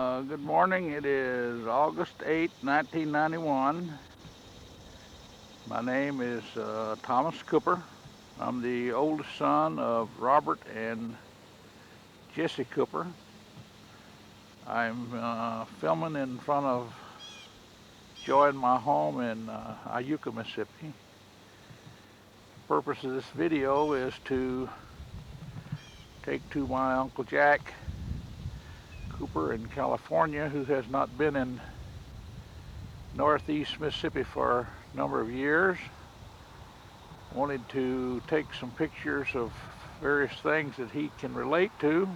Good morning. It is August 8th, 1991. My name is Thomas Cooper. I'm the oldest son of Robert and Jesse Cooper. I'm filming in front of Joy in my home in Iuka, Mississippi. The purpose of this video is to take to my Uncle Jack Cooper in California, who has not been in Northeast Mississippi for a number of years. Wanted to take some pictures of various things that he can relate to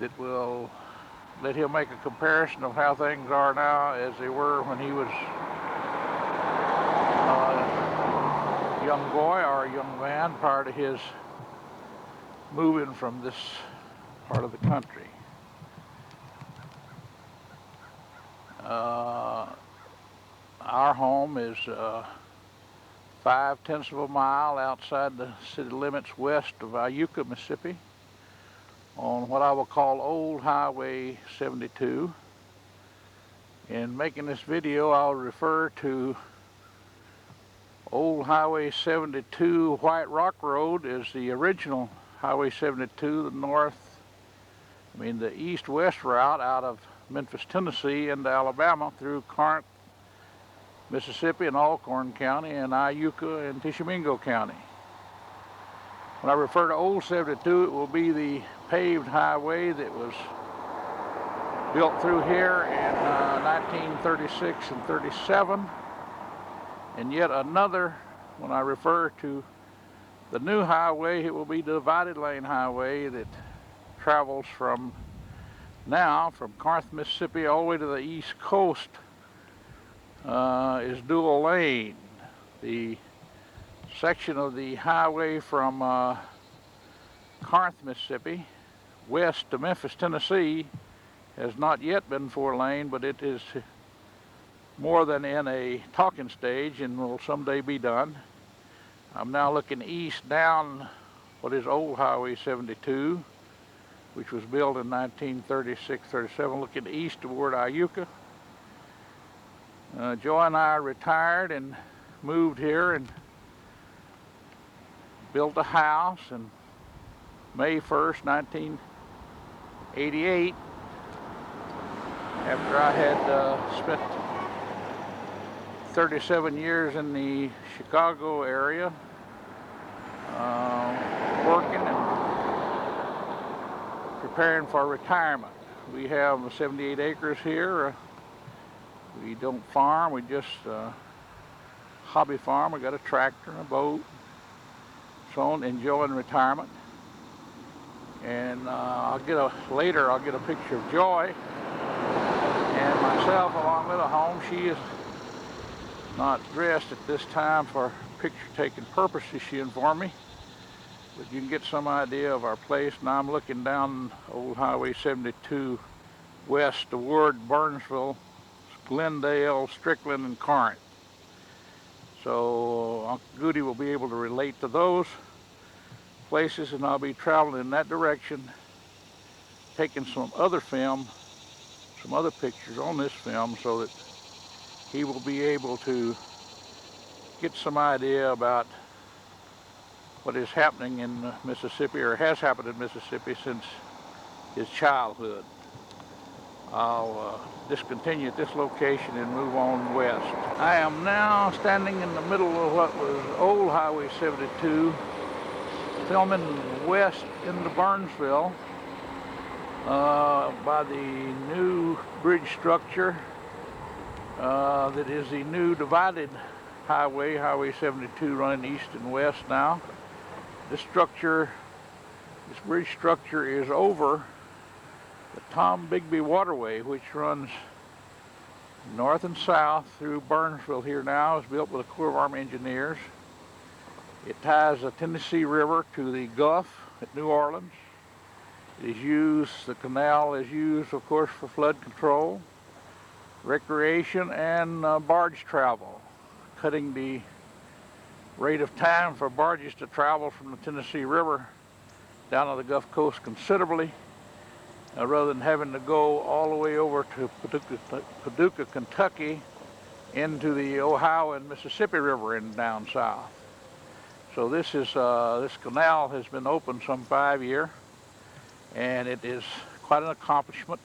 that will let him make a comparison of how things are now as they were when he was a young boy or a young man prior to his moving from this part of the country. Our home is 5/10 of a mile outside the city limits west of Iuka, Mississippi, on what I will call Old Highway 72. In making this video, I'll refer to Old Highway 72 White Rock Road as the original Highway 72, the east-west route out of Memphis, Tennessee into Alabama through Corinth, Mississippi and Alcorn County, and Iuka and Tishomingo County. When I refer to Old 72, it will be the paved highway that was built through here in 1936 and 37. And yet another, when I refer to the new highway, it will be the divided lane highway that travels from Corinth, Mississippi all the way to the east coast. Is dual lane. The section of the highway from Corinth, Mississippi, west to Memphis, Tennessee, has not yet been 4-lane, but it is more than in a talking stage and will someday be done. I'm now looking east down what is Old Highway 72, which was built in 1936-37, looking east toward Iuka. Joy and I retired and moved here and built a house on May 1st, 1988, after I had spent 37 years in the Chicago area working and preparing for retirement. We have 78 acres here. We don't farm, we just hobby farm. We got a tractor and a boat, so on, enjoying retirement. And later I'll get a picture of Joy and myself along with a home. She is not dressed at this time for picture taking purposes, she informed me, but you can get some idea of our place. Now I'm looking down Old Highway 72 west toward Burnsville, Glendale, Strickland, and Corinth. So Uncle Goody will be able to relate to those places, and I'll be traveling in that direction, taking some other film, some other pictures on this film, so that he will be able to get some idea about what is happening in Mississippi, or has happened in Mississippi since his childhood. I'll discontinue at this location and move on west. I am now standing in the middle of what was Old Highway 72, filming west into Burnsville by the new bridge structure that is the new divided highway, Highway 72, running east and west now. This bridge structure is over the Tom Bigby Waterway, which runs north and south through Burnsville here now. It's built with the Corps of Army Engineers. It ties the Tennessee River to the Gulf at New Orleans. The canal is used, of course, for flood control, recreation, and barge travel, cutting the rate of time for barges to travel from the Tennessee River down to the Gulf Coast considerably. rather than having to go all the way over to Paducah, Kentucky, into the Ohio and Mississippi River and down south. So this canal has been open some 5 years, and it is quite an accomplishment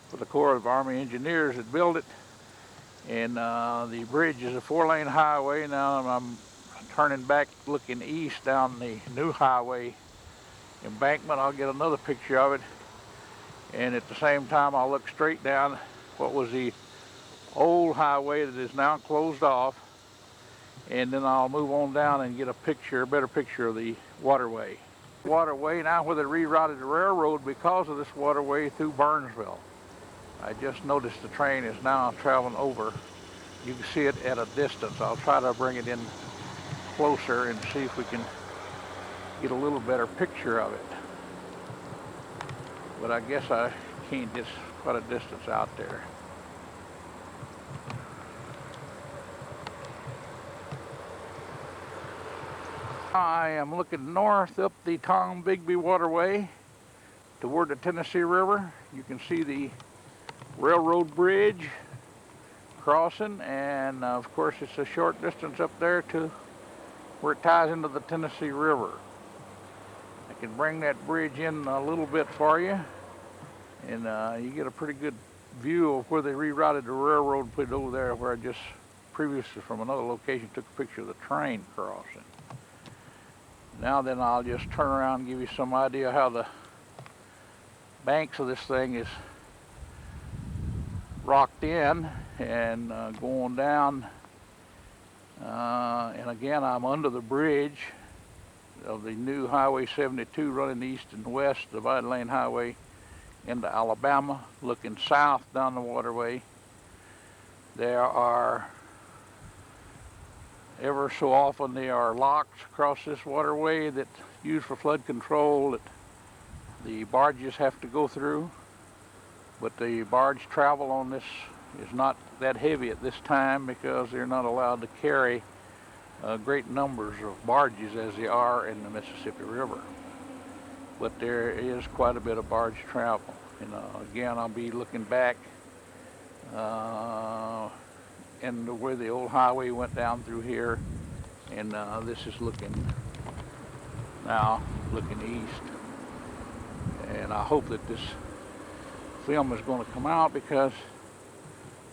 for the Corps of Army Engineers that built it. And the bridge is a 4-lane highway. Now I'm turning back looking east down the new highway embankment. I'll get another picture of it, and at the same time I'll look straight down what was the old highway that is now closed off, and then I'll move on down and get a better picture of the waterway. Now where they rerouted the railroad because of this waterway through Burnsville. I just noticed the train is now traveling over. You can see it at a distance. I'll try to bring it in closer and see if we can get a little better picture of it. But I guess I can't, it's quite a distance out there. I am looking north up the Tombigbee Waterway toward the Tennessee River. You can see the railroad bridge crossing, and of course it's a short distance up there to where it ties into the Tennessee River. I can bring that bridge in a little bit for you, and you get a pretty good view of where they rerouted the railroad, put it over there where I just previously from another location took a picture of the train crossing. Now then I'll just turn around and give you some idea how the banks of this thing is rocked in and going down. And again, I'm under the bridge of the new Highway 72 running east and west, the Divided Lane Highway into Alabama, looking south down the waterway. There are, ever so often, there are locks across this waterway that used for flood control that the barges have to go through. But the barge travel on this is not that heavy at this time because they're not allowed to carry great numbers of barges as they are in the Mississippi River. But there is quite a bit of barge travel. And again, I'll be looking back and where the old highway went down through here, and this is looking east. And I hope that this film is going to come out because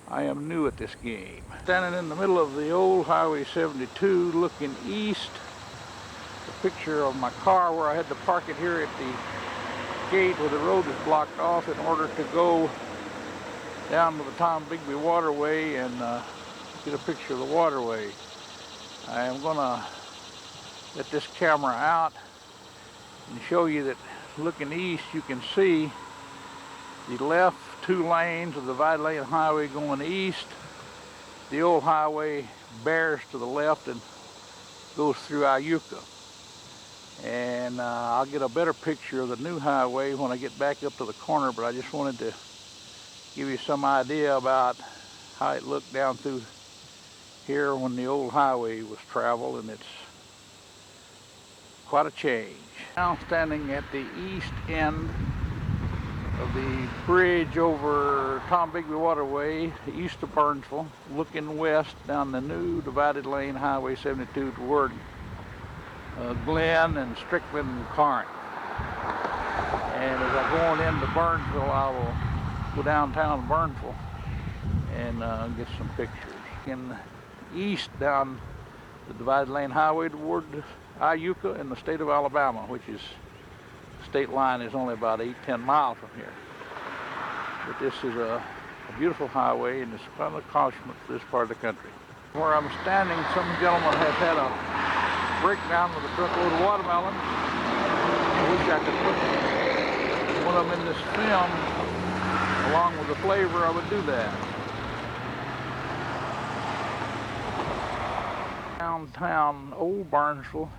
I am new at this game. Standing in the middle of the old Highway 72 looking east, a picture of my car where I had to park it here at the gate where the road is blocked off in order to go down to the Tombigbee Waterway and get a picture of the waterway. I am going to let this camera out and show you that looking east you can see the left 2 lanes of the Divided Lane Highway going east. The old highway bears to the left and goes through Iuka. And I'll get a better picture of the new highway when I get back up to the corner, but I just wanted to give you some idea about how it looked down through here when the old highway was traveled, and it's quite a change. Now standing at the east end of the bridge over Tombigbee Waterway, east of Burnsville, looking west down the new Divided Lane Highway 72 toward Glenn and Strickland and Corinth. And as I go on into Burnsville, I will go downtown Burnsville and get some pictures. In east down the Divided Lane Highway toward Iuka in the state of Alabama, which is state line is only about 8-10 miles from here. But this is a beautiful highway, and it's quite an accomplishment for this part of the country. Where I'm standing, some gentleman has had a breakdown with a truckload of watermelons. I wish I could put one of them in this film along with the flavor. I would do that. Downtown Old Burnsville,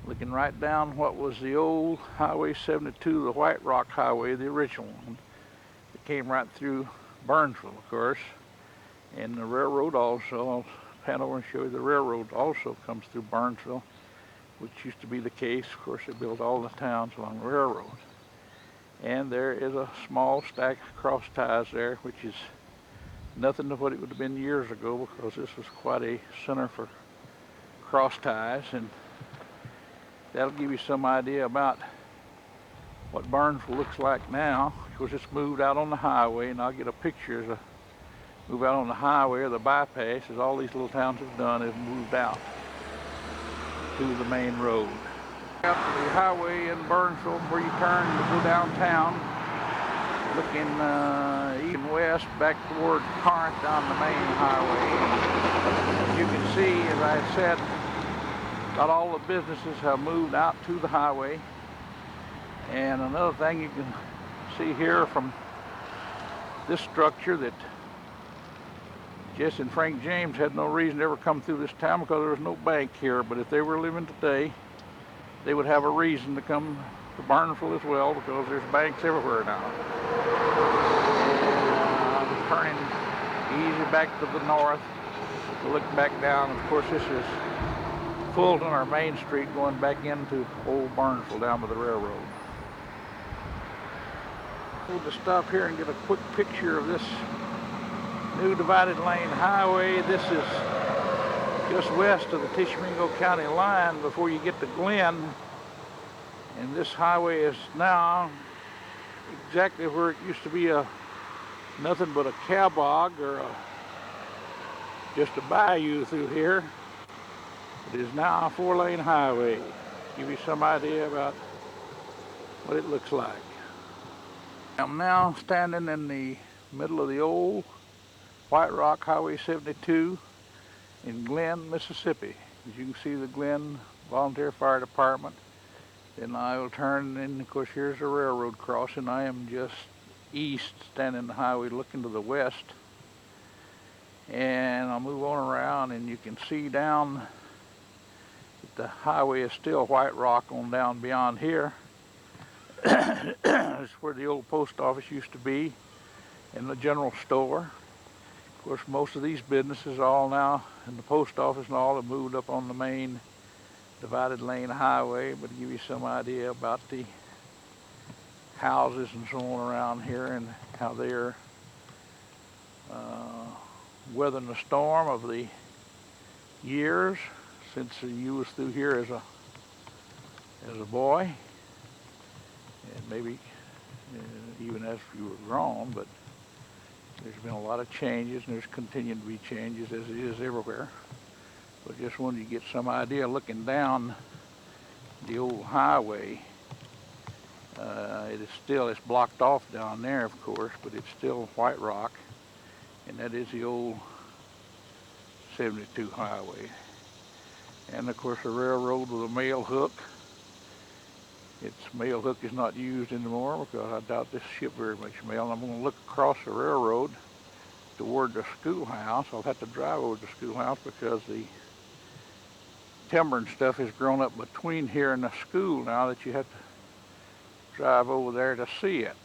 looking right down what was the old Highway 72, the White Rock Highway, the original one. It came right through Burnsville, of course, and the railroad also. I'll pan over and show you the railroad also comes through Burnsville, which used to be the case. Of course, they built all the towns along the railroad. And there is a small stack of cross ties there, which is nothing to what it would have been years ago, because this was quite a center for cross ties, and that'll give you some idea about what Burnsville looks like now. Of course, it's moved out on the highway, and I'll get a picture as I move out on the highway or the bypass, as all these little towns have done, is moved out to the main road. Out to the highway in Burnsville, where you turn to go downtown, looking east and west back toward Corinth down the main highway. As you can see, as I had said, about all the businesses have moved out to the highway. And another thing you can see here from this structure, that Jesse and Frank James had no reason to ever come through this town because there was no bank here. But if they were living today, they would have a reason to come to Burnsville as well, because there's banks everywhere now. And I'm turning easy back to the north to look back down. Of course, this is Fulton, our main street, going back into old Burnsville down by the railroad. We'll just stop here and get a quick picture of this new divided lane highway. This is just west of the Tishomingo County line before you get to Glenn. And this highway is now exactly where it used to be nothing but a cow bog, or just a bayou through here. It is now a 4-lane highway. Give you some idea about what it looks like. I'm now standing in the middle of the old White Rock Highway 72 in Glenn, Mississippi. As you can see, the Glenn Volunteer Fire Department. Then I will turn, and of course here's a railroad crossing. I am just east, standing the highway looking to the west. And I'll move on around, and you can see down that the highway is still White Rock on down beyond here. It's where the old post office used to be, and the general store. Of course, most of these businesses all now, and the post office and all, have moved up on the main divided lane highway. But to give you some idea about the houses and so on around here, and how they're weathering the storm of the years since you was through here as a boy, and maybe even as you were grown. But there's been a lot of changes, and there's continued to be changes, as it is everywhere. But just wanted to get some idea looking down the old highway. It's blocked off down there, of course, but it's still White Rock, and that is the old 72 highway. And of course, a railroad with a mail hook. Its mail hook is not used anymore, because I doubt this ship very much mail. And I'm going to look across the railroad toward the schoolhouse. I'll have to drive over to the schoolhouse because the timber and stuff has grown up between here and the school now, that you have to drive over there to see it.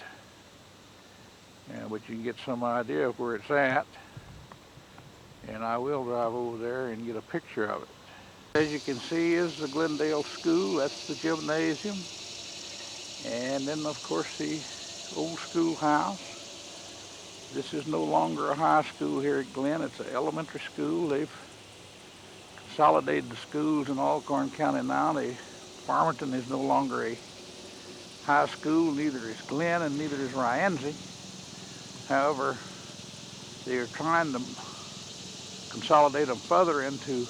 But you can get some idea of where it's at, and I will drive over there and get a picture of it. As you can see is the Glendale School. That's the gymnasium. And then, of course, the old schoolhouse. This is no longer a high school here at Glenn. It's an elementary school. They've consolidated the schools in Alcorn County now. Farmington is no longer a high school. Neither is Glenn, and neither is Rienzi. However, they are trying to consolidate them further into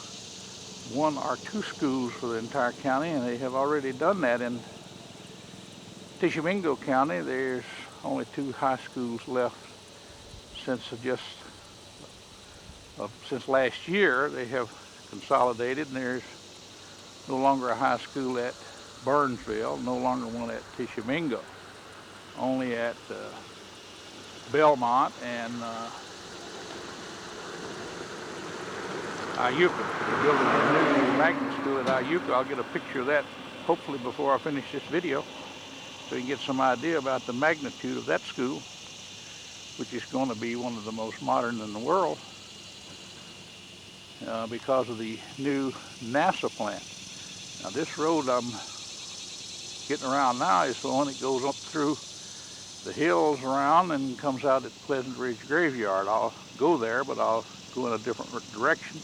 1 or 2 schools for the entire county, and they have already done that in Tishomingo County. There's only 2 high schools left since last year. They have consolidated, and there's no longer a high school at Burnsville, no longer one at Tishomingo, only at Belmont and Iuka. They're building a new magnet school at Iuka. I'll get a picture of that hopefully before I finish this video, so you can get some idea about the magnitude of that school, which is going to be one of the most modern in the world because of the new NASA plant. Now, this road I'm getting around now is the one that goes up through the hills around and comes out at Pleasant Ridge Graveyard. I'll go there, but I'll go in a different direction.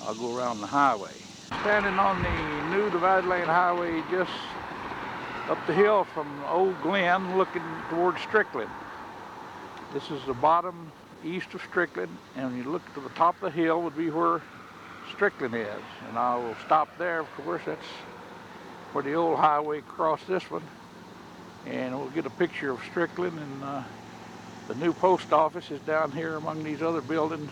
I'll go around the highway. Standing on the new divided lane highway just up the hill from Old Glen, looking towards Strickland. This is the bottom east of Strickland, and when you look to the top of the hill would be where Strickland is. And I will stop there, of course. That's where the old highway crossed this one. And we'll get a picture of Strickland, and the new post office is down here among these other buildings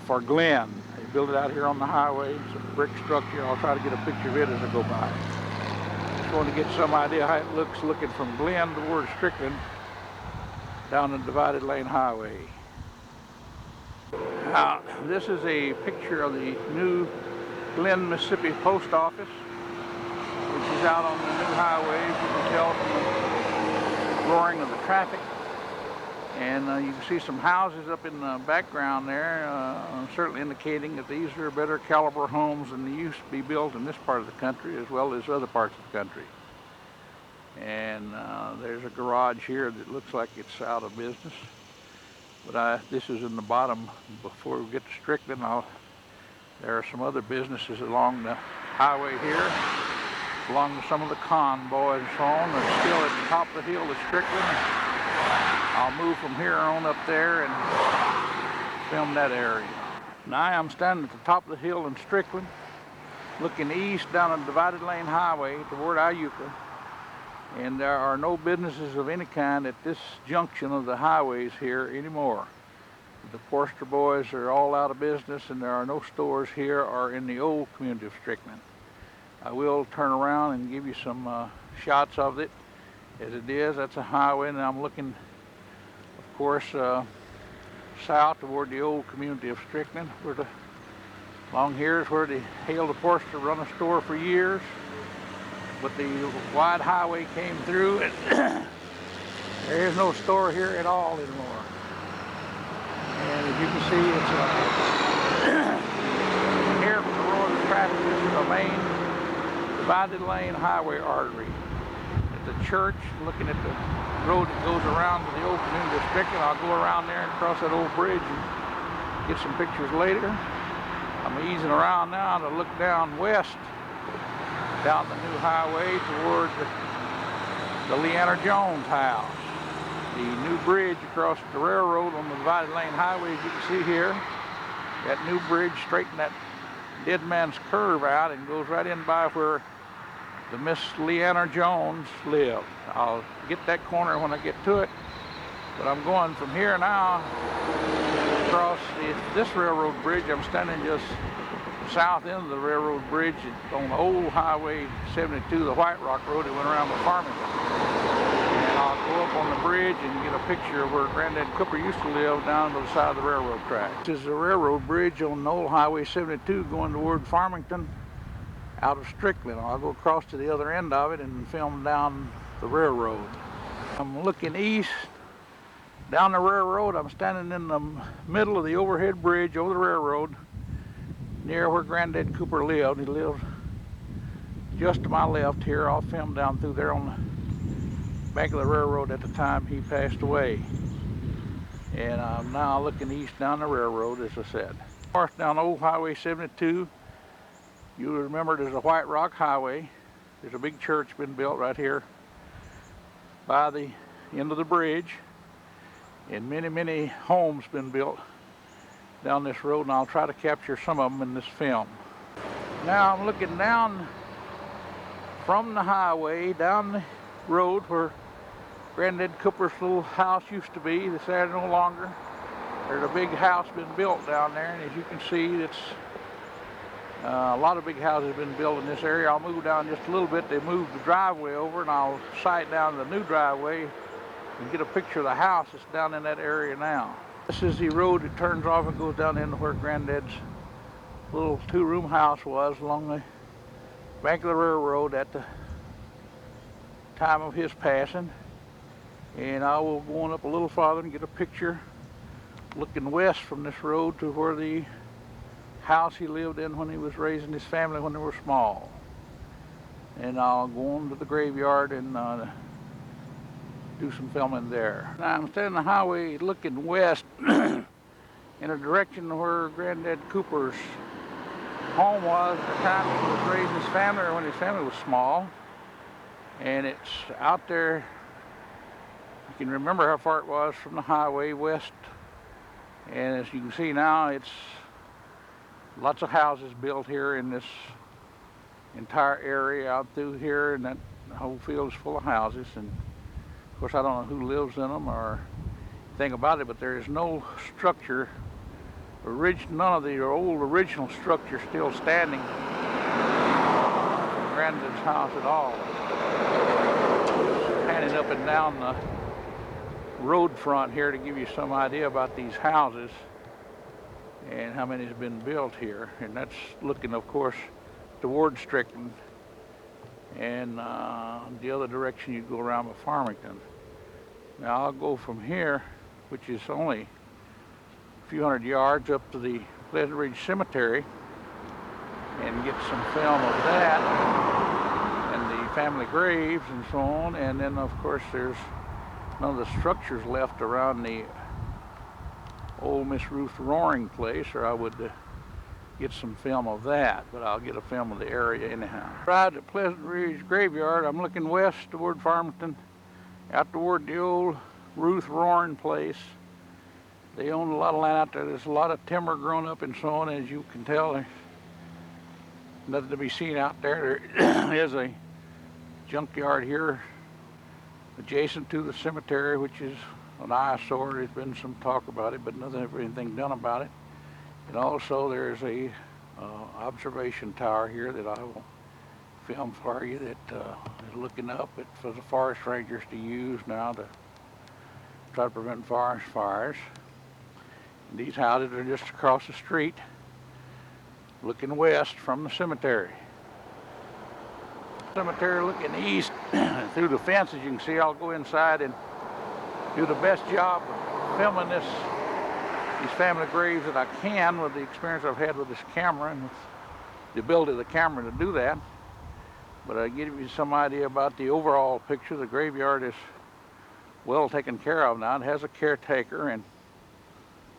for Glen. They built it out here on the highway. It's a brick structure. I'll try to get a picture of it as I go by. Just want to get some idea how it looks looking from Glen towards Strickland down the divided lane highway. Now, this is a picture of the new Glen, Mississippi post office, which is out on the new highway, as you can tell from the roaring of the traffic. And you can see some houses up in the background there, certainly indicating that these are better caliber homes than they used to be built in this part of the country, as well as other parts of the country. And there's a garage here that looks like it's out of business. But this is in the bottom. Before we get to Strickland, there are some other businesses along the highway here, belong to some of the convoys and so on. They're still at the top of the hill of Strickland. I'll move from here on up there and film that area. Now I'm standing at the top of the hill in Strickland, looking east down a divided lane highway toward Iuka. And there are no businesses of any kind at this junction of the highways here anymore. The Forster boys are all out of business, and there are no stores here or in the old community of Strickland. I will turn around and give you some shots of it as it is. That's a highway, and I'm looking, of course, south toward the old community of Strickland. Along here is where the Hale de Forster run a store for years. But the wide highway came through, and there is no store here at all anymore. And as you can see, it's here from the road of traffic. This is the main divided lane highway artery. At the church, looking at the road that goes around to the old community of Strickland, I'll go around there and cross that old bridge and get some pictures later. I'm easing around now to look down west, down the new highway toward the Leanna Jones house. The new bridge across the railroad on the divided lane highway, as you can see here. That new bridge straightened that Dead Man's Curve out and goes right in by where the Miss Leanna Jones lived. I'll get that corner when I get to it, but I'm going from here now across this railroad bridge. I'm standing just south end of the railroad bridge on the old Highway 72, the White Rock Road that went around the Farmington. And I'll go up on the bridge and get a picture of where Granddad Cooper used to live down to the side of the railroad track. This is the railroad bridge on the old Highway 72 going toward Farmington out of Strickland. I'll go across to the other end of it and film down the railroad. I'm looking east down the railroad. I'm standing in the middle of the overhead bridge over the railroad, near where Granddad Cooper lived. He lived just to my left here. I'll film down through there on the bank of the railroad at the time he passed away. And I'm now looking east down the railroad, as I said. North down old Highway 72, you'll remember there's a White Rock Highway. There's a big church been built right here by the end of the bridge. And many, many homes been built down this road, and I'll try to capture some of them in this film. Now I'm looking down from the highway, down the road where Granddad Cooper's little house used to be. It's there no longer. There's a big house been built down there, and as you can see, it's a lot of big houses have been built in this area. I'll move down just a little bit. They moved the driveway over, and I'll sight down the new driveway and get a picture of the house that's down in that area now. This is the road that turns off and goes down into where Granddad's little two-room house was along the bank of the railroad at the time of his passing. And I will go on up a little farther and get a picture looking west from this road to where the house he lived in when he was raising his family when they were small. And I'll go on to the graveyard and do some filming there. Now I'm standing on the highway looking west in a direction where Granddad Cooper's home was at the time he was raising his family, or when his family was small. And it's out there. You can remember how far it was from the highway west. And as you can see now, it's lots of houses built here in this entire area out through here, and that whole field is full of houses. And of course I don't know who lives in them or anything about it, but there is no structure, none of the old original structure still standing in Granddad's house at all. Just panning up and down the road front here to give you some idea about these houses and how many has been built here. And that's looking, of course, towards Strickland, and the other direction you'd go around by Farmington. Now I'll go from here, which is only a few hundred yards, up to the Pleasant Ridge Cemetery and get some film of that and the family graves and so on. And then of course there's none of the structures left around the old Miss Ruth Roaring place, or I would get some film of that, but I'll get a film of the area anyhow. Right at Pleasant Ridge Graveyard, I'm looking west toward Farmington, out toward the old Ruth Roaring place. They own a lot of land out there. There's a lot of timber grown up and so on. As you can tell, there's nothing to be seen out there. There is a junkyard here adjacent to the cemetery, which is an eyesore. There's been some talk about it, but nothing ever anything done about it. And also there's a observation tower here that I will film for you that is looking up for the forest rangers to use now to try to prevent forest fires. And these houses are just across the street looking west from the cemetery. Cemetery looking east through the fence, as you can see. I'll go inside and do the best job of filming these family graves that I can with the experience I've had with this camera and with the ability of the camera to do that. But I give you some idea about the overall picture. The graveyard is well taken care of now. It has a caretaker, and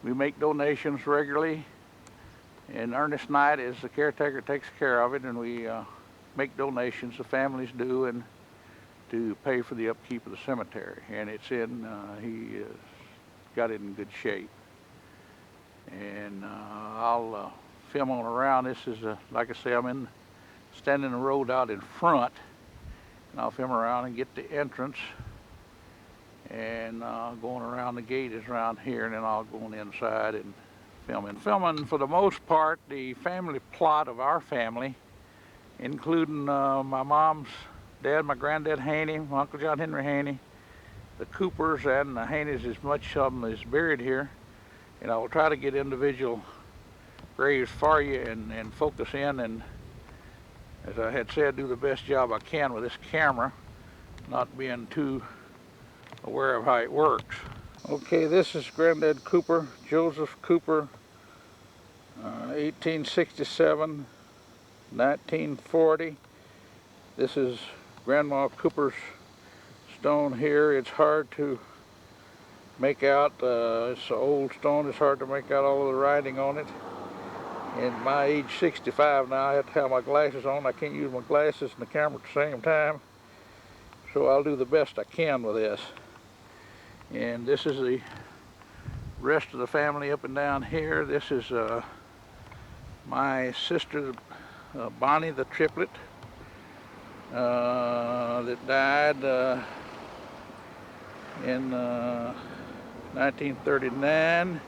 we make donations regularly. And Ernest Knight is the caretaker, takes care of it, and we make donations, the families do, and to pay for the upkeep of the cemetery. And it's in, he got it in good shape. And I'll film on around. This is, like I say, I'm standing the road out in front, and I'll film around and get the entrance, and going around the gate is around here, and then I'll go on the inside and filming for the most part the family plot of our family, including my mom's dad, my granddad Haney, my Uncle John Henry Haney, the Coopers, and the Haneys. As much of them is buried here, and I will try to get individual graves for you and focus in, and as I had said, do the best job I can with this camera, not being too aware of how it works. Okay, this is Granddad Cooper, Joseph Cooper, 1867, 1940. This is Grandma Cooper's stone here. It's hard to make out, it's an old stone, it's hard to make out all of the writing on it. And my age 65 now, I have to have my glasses on. I can't use my glasses and the camera at the same time. So I'll do the best I can with this. And this is the rest of the family up and down here. This is my sister, Bonnie the triplet, that died in 1939.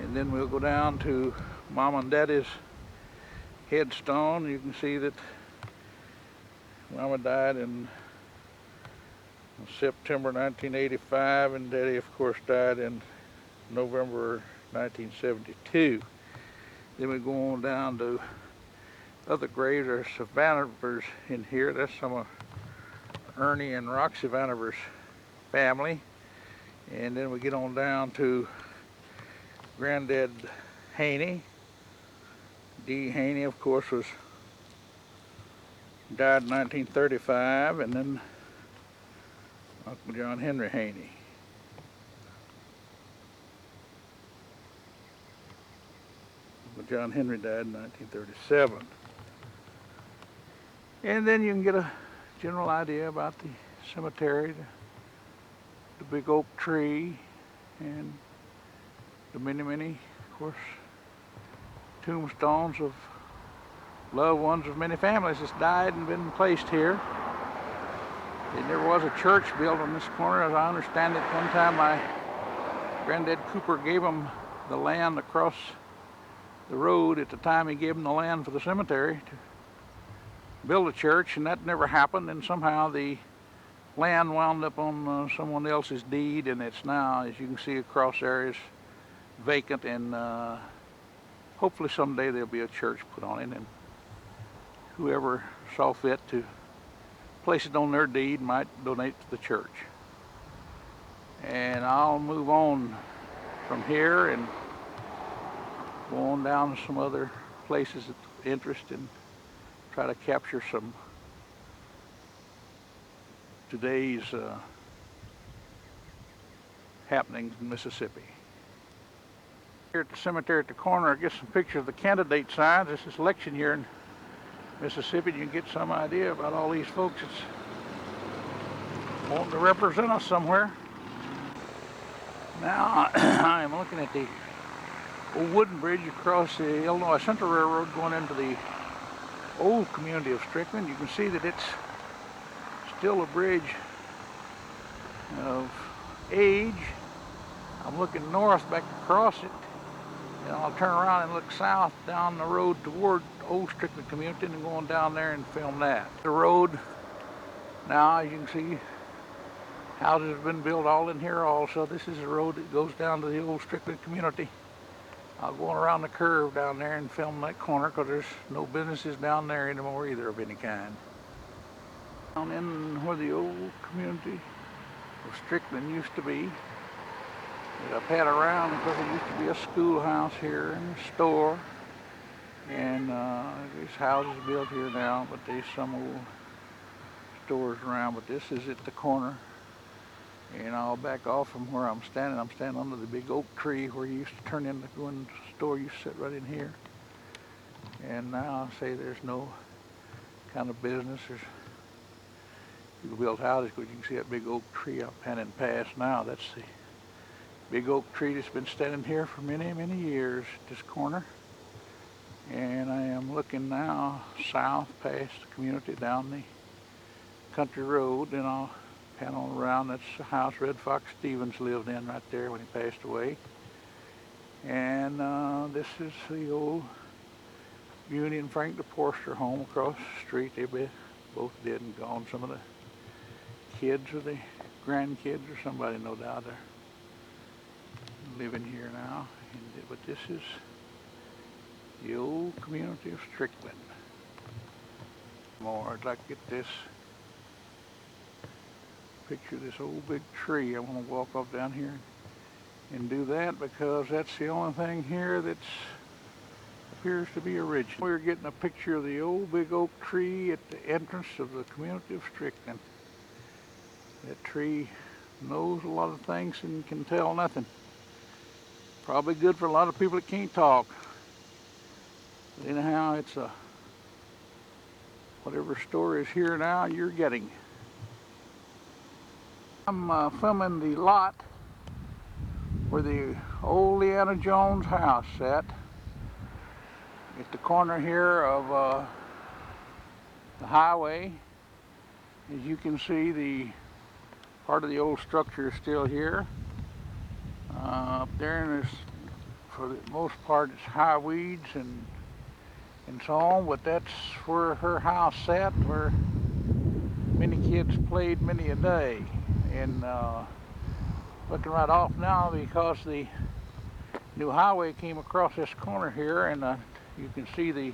And then we'll go down to Mom and Daddy's headstone. You can see that Mama died in September 1985, and Daddy, of course, died in November 1972. Then we go on down to other graves. There's some Vanivers in here. That's some of Ernie and Roxy Vaniver's family. And then we get on down to Granddad Haney. Dee Haney, of course, died in 1935, and then Uncle John Henry Haney. Uncle John Henry died in 1937. And then you can get a general idea about the cemetery, the big oak tree, and the many, of course, tombstones of loved ones of many families that's died and been placed here. There never was a church built on this corner, as I understand it. One time my granddad Cooper gave him the land across the road at the time he gave him the land for the cemetery to build a church, and that never happened, and somehow the land wound up on someone else's deed, and it's now, as you can see across there, is vacant, and hopefully someday there'll be a church put on it, and whoever saw fit to place it on their deed might donate to the church. And I'll move on from here and go on down to some other places of interest and try to capture some today's happenings in Mississippi. Here at the cemetery at the corner, I get some pictures of the candidate signs. This is election year in Mississippi. You can get some idea about all these folks that's wanting to represent us somewhere. Now I'm looking at the old wooden bridge across the Illinois Central Railroad going into the old community of Strickland. You can see that it's still a bridge of age. I'm looking north back across it, and I'll turn around and look south down the road toward Old Strickland community and going down there and film that. The road now, as you can see, houses have been built all in here also. This is the road that goes down to the Old Strickland community. I'll go around the curve down there and film that corner because there's no businesses down there anymore either of any kind. Down in where the old community of Strickland used to be, I pat around because there used to be a schoolhouse here and a store, and there's houses built here now, but there's some old stores around. But this is at the corner, and I'll back off from where I'm standing. I'm standing under the big oak tree where you used to turn in to go in the store. You sit right in here, and now I say there's no kind of business. There's people built houses, but you can see that big oak tree I'm panning past now. That's the big oak tree that's been standing here for many, many years at this corner. And I am looking now south past the community down the country road, and I'll pan on around. That's the house Red Fox Stevens lived in right there when he passed away. And this is the old Beauty and Frank DePorster home across the street. They both dead and gone. Some of the kids or the grandkids or somebody, no doubt, are living here now. But this is the old community of Strickland. More, I'd like to get this picture of this old big tree. I want to walk off down here and do that because that's the only thing here that appears to be original. We're getting a picture of the old big oak tree at the entrance of the community of Strickland. That tree knows a lot of things and can tell nothing. Probably good for a lot of people that can't talk. But anyhow, it's a whatever story is here now, you're getting. I'm filming the lot where the old Leanna Jones house sat at the corner here of the highway. As you can see, the part of the old structure is still here. Up there, and there's, for the most part, it's high weeds and so on, but that's where her house sat, where many kids played many a day. And looking right off now because the new highway came across this corner here, and you can see the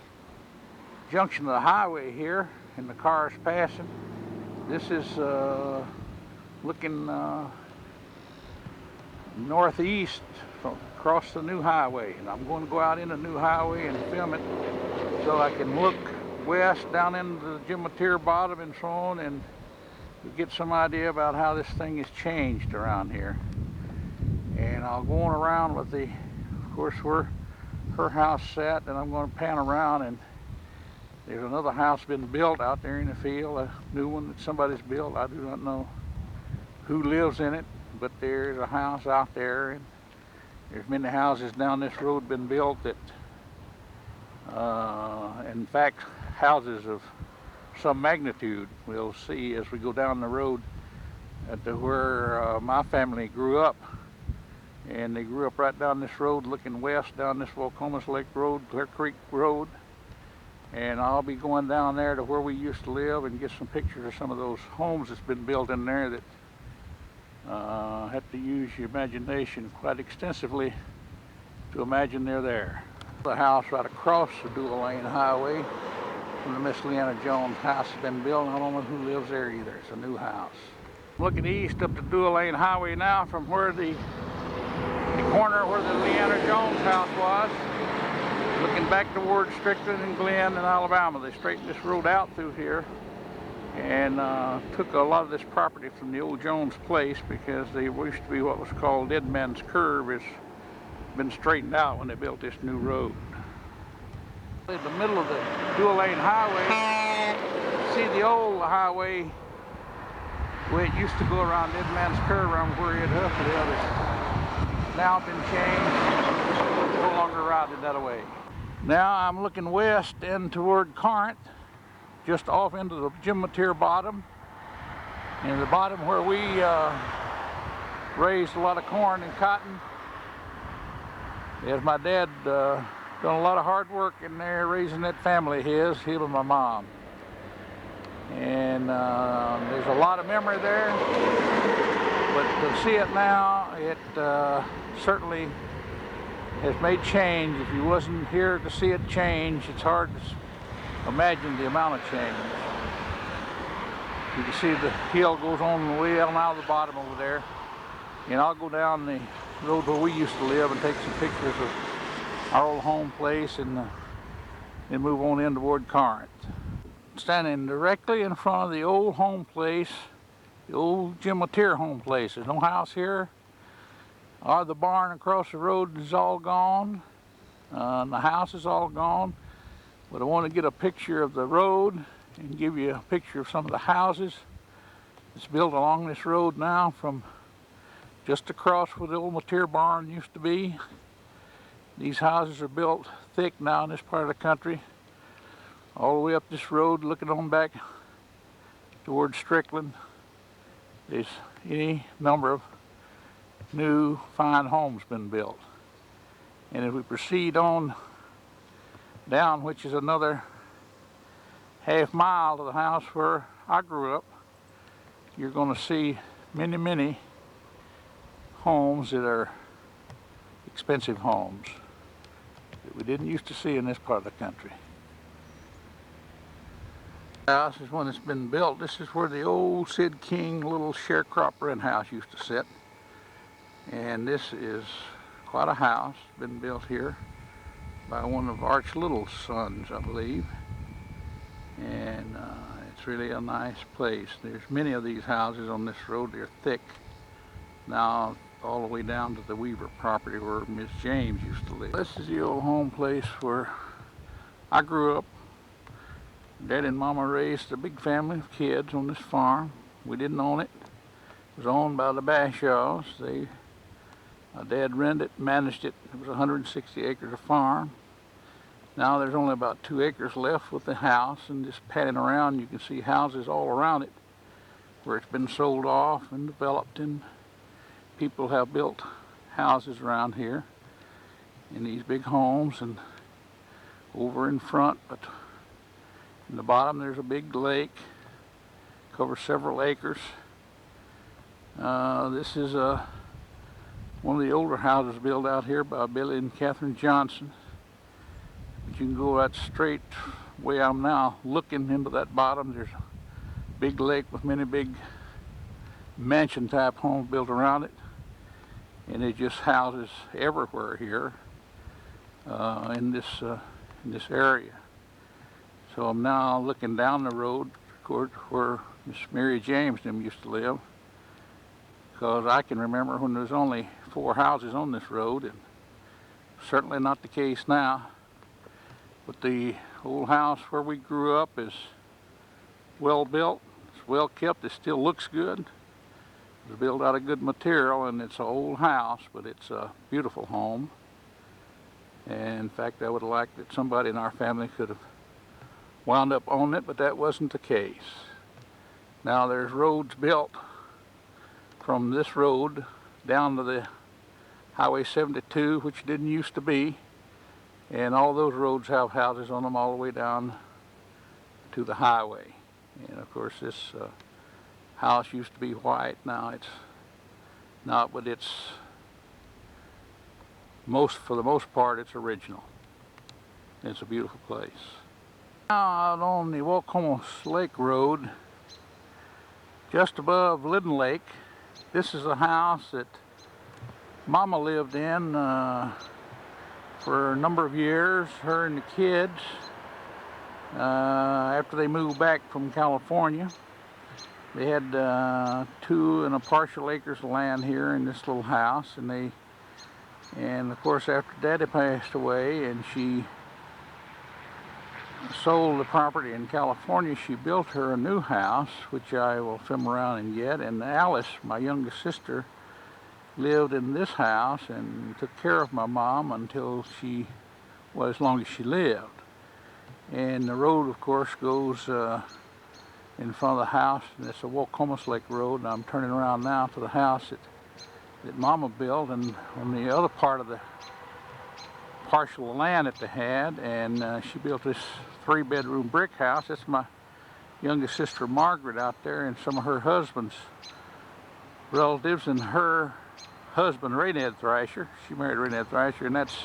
junction of the highway here and the cars passing. This is looking northeast across the new highway, and I'm going to go out in the new highway and film it so I can look west down into the Jim Mateer bottom and so on, and we get some idea about how this thing has changed around here. And I'll go on around with of course, where her house sat, and I'm going to pan around, and there's another house been built out there in the field, a new one that somebody's built. I do not know who lives in it, but there's a house out there, and there's many houses down this road been built that, in fact, houses of some magnitude. We'll see as we go down the road to where my family grew up. And they grew up right down this road looking west down this Volcomas Lake Road, Clear Creek Road. And I'll be going down there to where we used to live and get some pictures of some of those homes that's been built in there that have to use your imagination quite extensively to imagine they're there. The house right across the Dual Lane Highway from the Miss Leanna Jones house has been built. I don't know who lives there either. It's a new house. I'm looking east up the Dual Lane Highway now from where the corner where the Leanna Jones house was, looking back toward Strickland and Glenn in Alabama. They straightened this road out through here and took a lot of this property from the old Jones place, because they used to be what was called Dead Man's Curve. It's been straightened out when they built this new road. In the middle of the Dual Lane Highway, see the old highway where it used to go around Dead Man's Curve, around where it hooked to the others. Now been changed, no longer routed that way. Now I'm looking west and toward Corinth, just off into the Jim Mateer bottom. And the bottom where we raised a lot of corn and cotton. As my dad done a lot of hard work in there raising that family, him and my mom. And there's a lot of memory there. But to see it now, it certainly has made change. If you wasn't here to see it change, it's hard to imagine the amount of change. You can see the hill goes on way down out of the bottom over there. And I'll go down the road where we used to live and take some pictures of our old home place, and then move on in toward Corinth. Standing directly in front of the old home place, the old Jim Mateer home place. There's no house here. The barn across the road is all gone. The house is all gone. But I want to get a picture of the road and give you a picture of some of the houses that's built along this road now, from just across where the old Mateer barn used to be. These houses are built thick now in this part of the country, all the way up this road, looking on back towards Strickland. There's any number of new fine homes been built. And if we proceed on down, which is another half mile to the house where I grew up, you're going to see many, many homes that are expensive homes that we didn't used to see in this part of the country. This house is one that's been built. This is where the old Sid King little sharecropper house used to sit. And this is quite a house, been built here by one of Arch Little's sons, I believe. And it's really a nice place. There's many of these houses on this road. They're thick. Now all the way down to the Weaver property where Miss James used to live. This is the old home place where I grew up. Dad and Mama raised a big family of kids on this farm. We didn't own it. It was owned by the Bashaws. My dad rented it, managed it. It was 160 acres of farm. Now there's only about 2 acres left with the house, and just panning around you can see houses all around it where it's been sold off and developed, and people have built houses around here in these big homes. And over in front, but in the bottom there's a big lake, covers several acres. This is one of the older houses built out here by Billy and Catherine Johnson. But you can go right straight where I'm now looking into that bottom. There's a big lake with many big mansion type homes built around it. And it just houses everywhere here in this area. So I'm now looking down the road toward where Miss Mary James and them used to live. Because I can remember when there was only 4 houses on this road, and certainly not the case now. But the old house where we grew up is well built, it's well kept, it still looks good. It was built out of good material, and it's an old house, but it's a beautiful home. And in fact, I would have liked that somebody in our family could have wound up owning it, but that wasn't the case. Now there's roads built from this road down to the Highway 72, which didn't used to be, and all those roads have houses on them all the way down to the highway. And of course this house used to be white. Now it's not, but it's for the most part it's original. It's a beautiful place. Now out on the Waucomus Lake Road, just above Lyden Lake, this is a house that Mama lived in for a number of years, her and the kids, after they moved back from California. They had 2 and a partial acres of land here in this little house, and of course after Daddy passed away and she sold the property in California, she built her a new house, which I will film around and get. And Alice, my youngest sister, lived in this house and took care of my mom until as long as she lived. And the road, of course, goes in front of the house, and it's a Waucomus Lake Road. And I'm turning around now to the house that Mama built, and on the other part of the partial land that they had, and she built this 3-bedroom brick house. That's my youngest sister Margaret out there, and some of her husband's relatives, and her husband Rayned Thrasher. She married Rayned Thrasher, and that's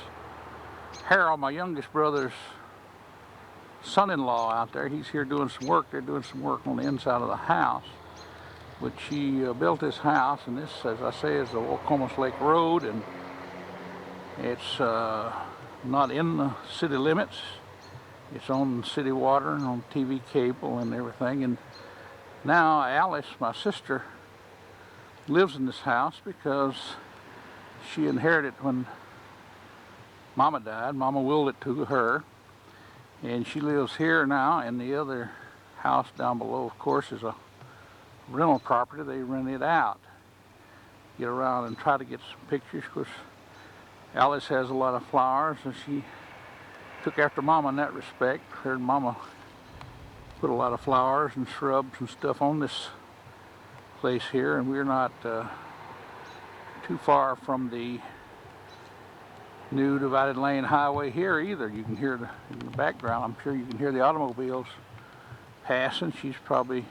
Harold, my youngest brother's son-in-law out there. He's here doing some work. They're doing some work on the inside of the house. But she built this house, and this, as I say, is the Waucomus Lake Road, and it's not in the city limits. It's on city water and on TV cable and everything. And now Alice, my sister, lives in this house because she inherited when Mama died. Mama willed it to her, and she lives here now. And the other house down below, of course, is a rental property. They rent it out. Get around and try to get some pictures. Of course, Alice has a lot of flowers, and she took after Mama in that respect. Her and Mama put a lot of flowers and shrubs and stuff on this place here, and we're not too far from the new divided lane highway here either. You can hear in the background, I'm sure you can hear the automobiles passing. She's probably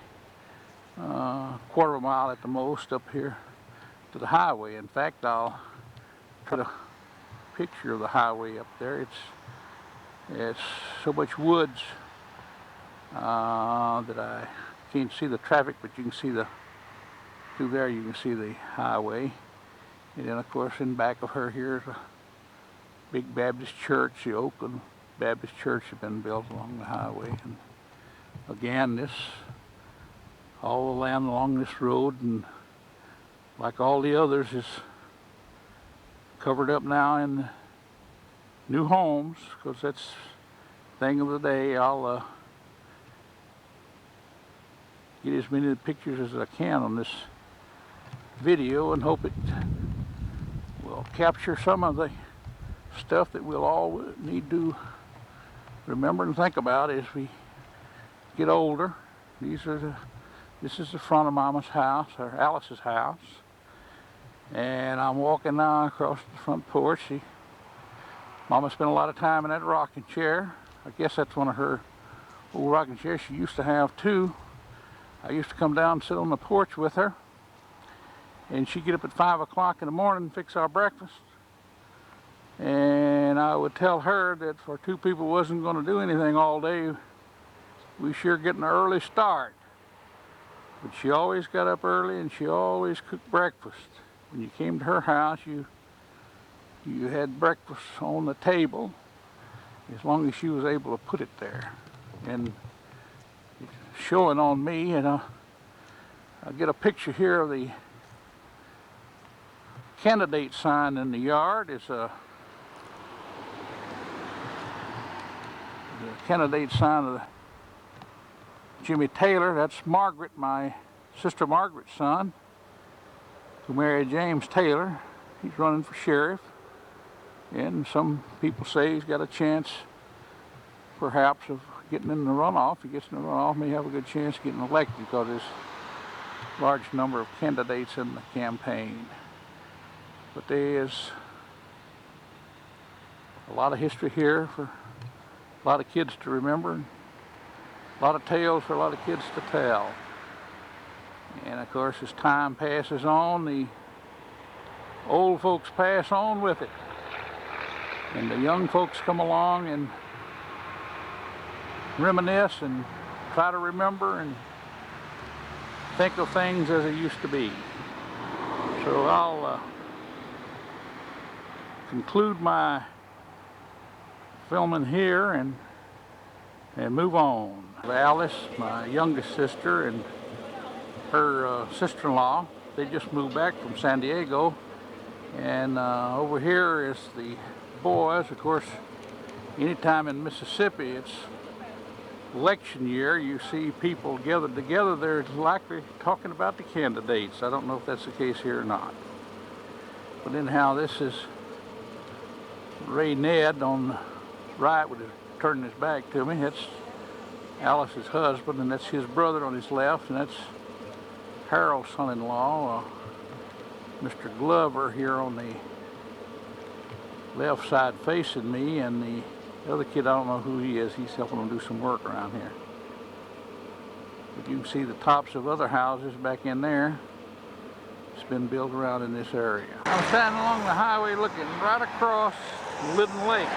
a quarter of a mile at the most up here to the highway. In fact, I'll put a picture of the highway up there. It's so much woods that I can't see the traffic, but you can see through there you can see the highway. And then of course in back of her here is a big Baptist church. The Oakland Baptist Church has been built along the highway. And again, all the land along this road, and like all the others, is covered up now in new homes, because that's the thing of the day. I'll get as many pictures as I can on this video and hope it will capture some of the stuff that we'll all need to remember and think about as we get older. This is the front of Mama's house, or Alice's house. And I'm walking now across the front porch. Mama spent a lot of time in that rocking chair. I guess that's one of her old rocking chairs. She used to have 2. I used to come down and sit on the porch with her, and she'd get up at 5 o'clock in the morning and fix our breakfast. And I would tell her that for 2 people wasn't going to do anything all day, we sure get an early start. But she always got up early, and she always cooked breakfast. When you came to her house, you had breakfast on the table, as long as she was able to put it there. And it's showing on me, and I'll get a picture here of the candidate sign in the yard. It's the candidate sign of Jimmy Taylor. That's Margaret, my sister Margaret's son, who married James Taylor. He's running for sheriff, and some people say he's got a chance, perhaps, of getting in the runoff. If he gets in the runoff, may have a good chance of getting elected because there's a large number of candidates in the campaign. But there is a lot of history here for a lot of kids to remember, a lot of tales for a lot of kids to tell. And of course, as time passes on, the old folks pass on with it. And the young folks come along and reminisce and try to remember and think of things as they used to be. So I'll conclude my filming here and move on. Alice, my youngest sister, and her sister-in-law, they just moved back from San Diego, and over here is the boys. Of course, anytime in Mississippi it's election year, you see people gathered together. They're likely talking about the candidates. I don't know if that's the case here or not. But anyhow, this is Ray Ned on the right with his turning his back to me. That's Alice's husband, and that's his brother on his left, and that's Harold's son-in-law, Mr. Glover, here on the left side facing me, and the other kid, I don't know who he is. He's helping them do some work around here. But you can see the tops of other houses back in there. It's been built around in this area. I'm standing along the highway looking right across Lyden Lake.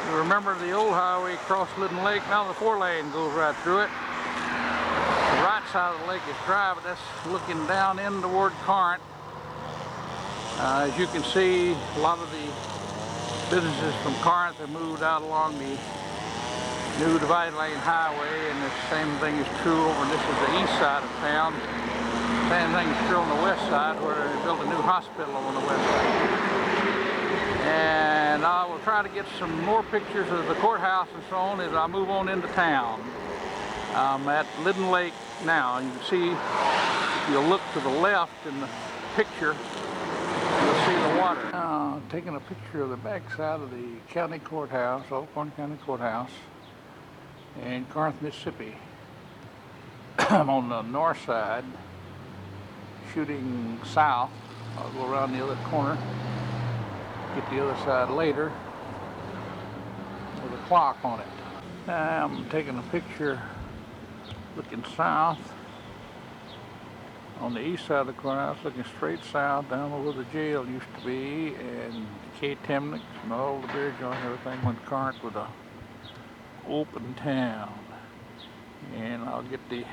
You remember the old highway across Lyden Lake? Now the 4-lane goes right through it. The right side of the lake is dry, but that's looking down in toward Corinth. As you can see, a lot of the businesses from Corinth have moved out along the new divided lane highway, and the same thing is true over, this is the east side of town. Same thing is true on the west side, where they built a new hospital on the west side. And I will try to get some more pictures of the courthouse and so on as I move on into town. I'm at Lyden Lake now. You can see, if you look to the left in the picture, you'll see the water. Taking a picture of the back side of the county courthouse, Alcorn County Courthouse in Corinth, Mississippi. I'm on the north side, shooting south. I'll go around the other corner, get the other side later with a clock on it. Now I'm taking a picture looking south on the east side of the courthouse, looking straight south down where the jail used to be, and K-Temnick and all the beer joint and everything when Corinth was a open town. And I'll get the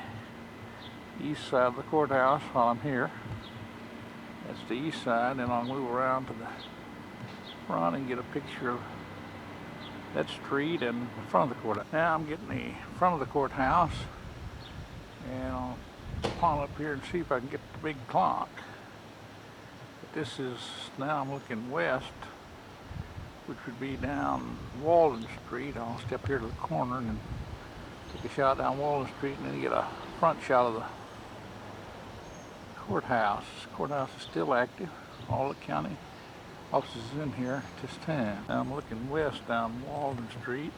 east side of the courthouse while I'm here. That's the east side, and I'll move around to the front and get a picture of that street and the front of the courthouse. Now I'm getting the front of the courthouse, and I'll climb up here and see if I can get the big clock. But this is, now I'm looking west, which would be down Walden Street. I'll step here to the corner and take a shot down Walden Street and then get a front shot of the courthouse. The courthouse is still active. All the county offices in here at this time. Now I'm looking west down Walden Street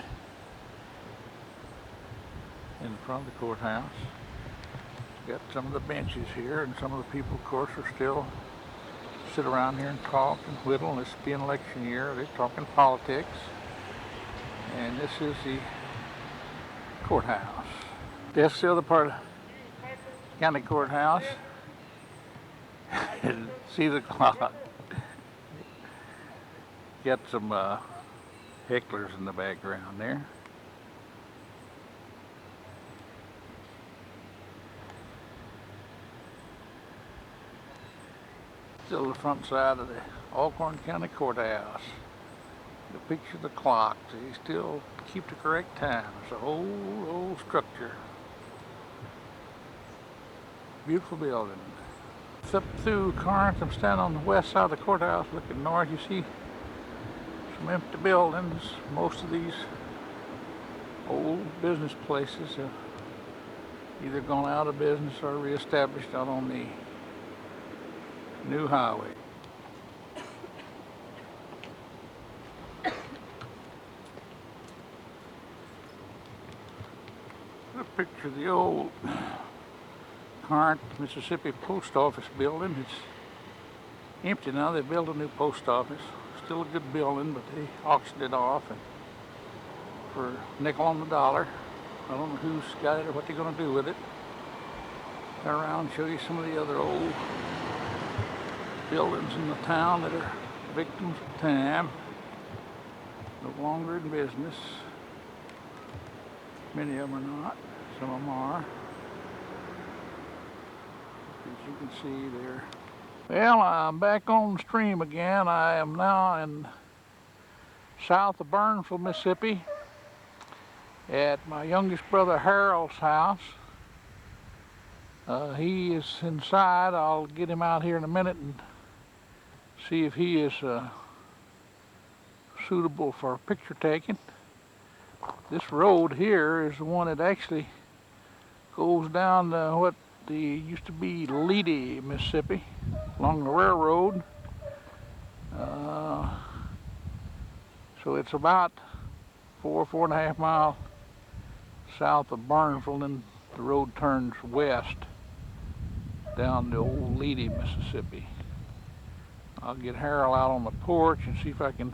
in front of the courthouse. Got some of the benches here, and some of the people, of course, are still sit around here and talk and whittle. This will be an election year. They're talking politics. And this is the courthouse. That's the other part of the county courthouse. See the clock. Got some hecklers in the background there. Still the front side of the Alcorn County Courthouse. The picture of the clock. They still keep the correct time. It's an old structure. Beautiful building. It's up through Corinth. I'm standing on the west side of the courthouse looking north. You see some empty buildings. Most of these old business places have either gone out of business or reestablished out on the new highway. A picture of the old Corinth, Mississippi post office building. It's empty now. They built a new post office. Still a good building, but they auctioned it off and for a nickel on the dollar. I don't know who's got it or what they're going to do with it. Turn around and show you some of the other old buildings in the town that are victims of time. No longer in business. Many of them are not. Some of them are. As you can see there. Well, I'm back on the stream again. I am now in south of Burnsville, Mississippi, at my youngest brother Harold's house. He is inside. I'll get him out here in a minute and see if he is suitable for picture taking. This road here is the one that actually goes down to what used to be Leedy, Mississippi, along the railroad. So it's about 4.5 miles south of Burnsville, and the road turns west down to old Leedy, Mississippi. I'll get Harold out on the porch and see if I can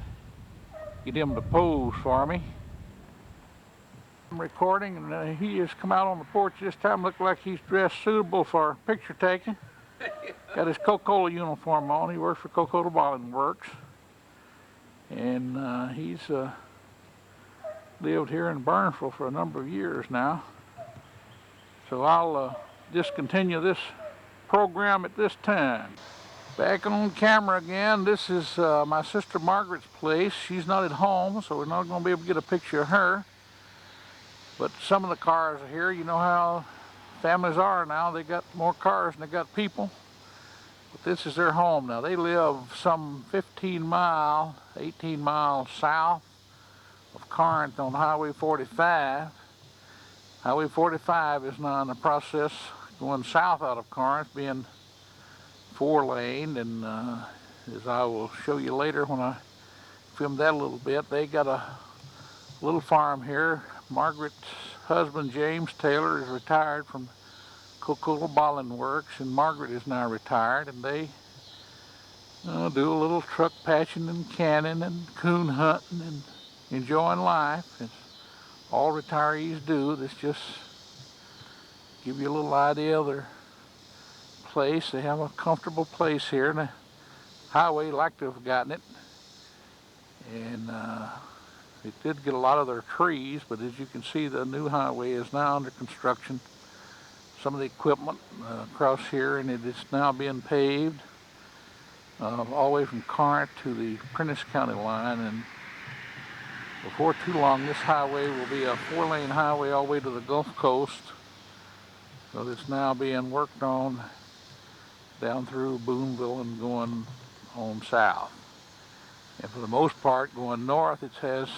get him to pose for me. I'm recording, and he has come out on the porch this time. Look like he's dressed suitable for picture taking. Got his Coca-Cola uniform on. He works for Coca-Cola Bottling Works, and he's lived here in Burnsville for a number of years now. So I'll discontinue this program at this time. Back on camera again. This is my sister Margaret's place. She's not at home, so we're not going to be able to get a picture of her. But some of the cars are here. You know how families are now. They got more cars than they got people. But this is their home now. They live some 18 miles south of Corinth on Highway 45. Highway 45 is now in the process going south out of Corinth, being 4-lane, and as I will show you later when I film that a little bit, they got a little farm here. Margaret's husband, James Taylor, is retired from Coca-Cola Bottling Works, and Margaret is now retired, and they do a little truck patching and canning and coon hunting and enjoying life. It's all retirees do. This just give you a little idea of their place. They have a comfortable place here, and the highway like to have gotten it. And it did get a lot of their trees, but as you can see, the new highway is now under construction. Some of the equipment across here, and it is now being paved all the way from Corinth to the Prentiss County line. And before too long, this highway will be a 4-lane highway all the way to the Gulf Coast. So it's now being worked on down through Boonville and going on south. And for the most part, going north, it has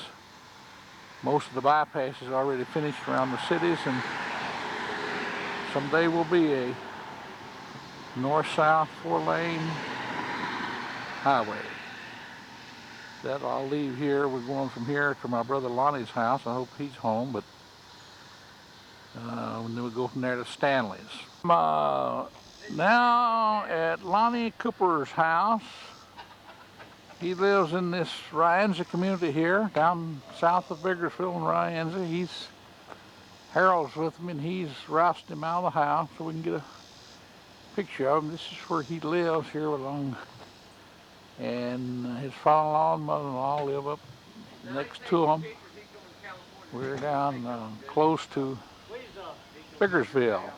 most of the bypasses already finished around the cities, and someday will be a north-south 4-lane highway. That I'll leave here. We're going from here to my brother Lonnie's house. I hope he's home, but and then we go from there to Stanley's. I'm now at Lonnie Cooper's house. He lives in this Ryanza community here, down south of Biggersville and Ryanza. Harold's with him, and he's rousted him out of the house so we can get a picture of him. This is where he lives here along, and his father-in-law and mother-in-law live up next to him. We're down close to Biggersville,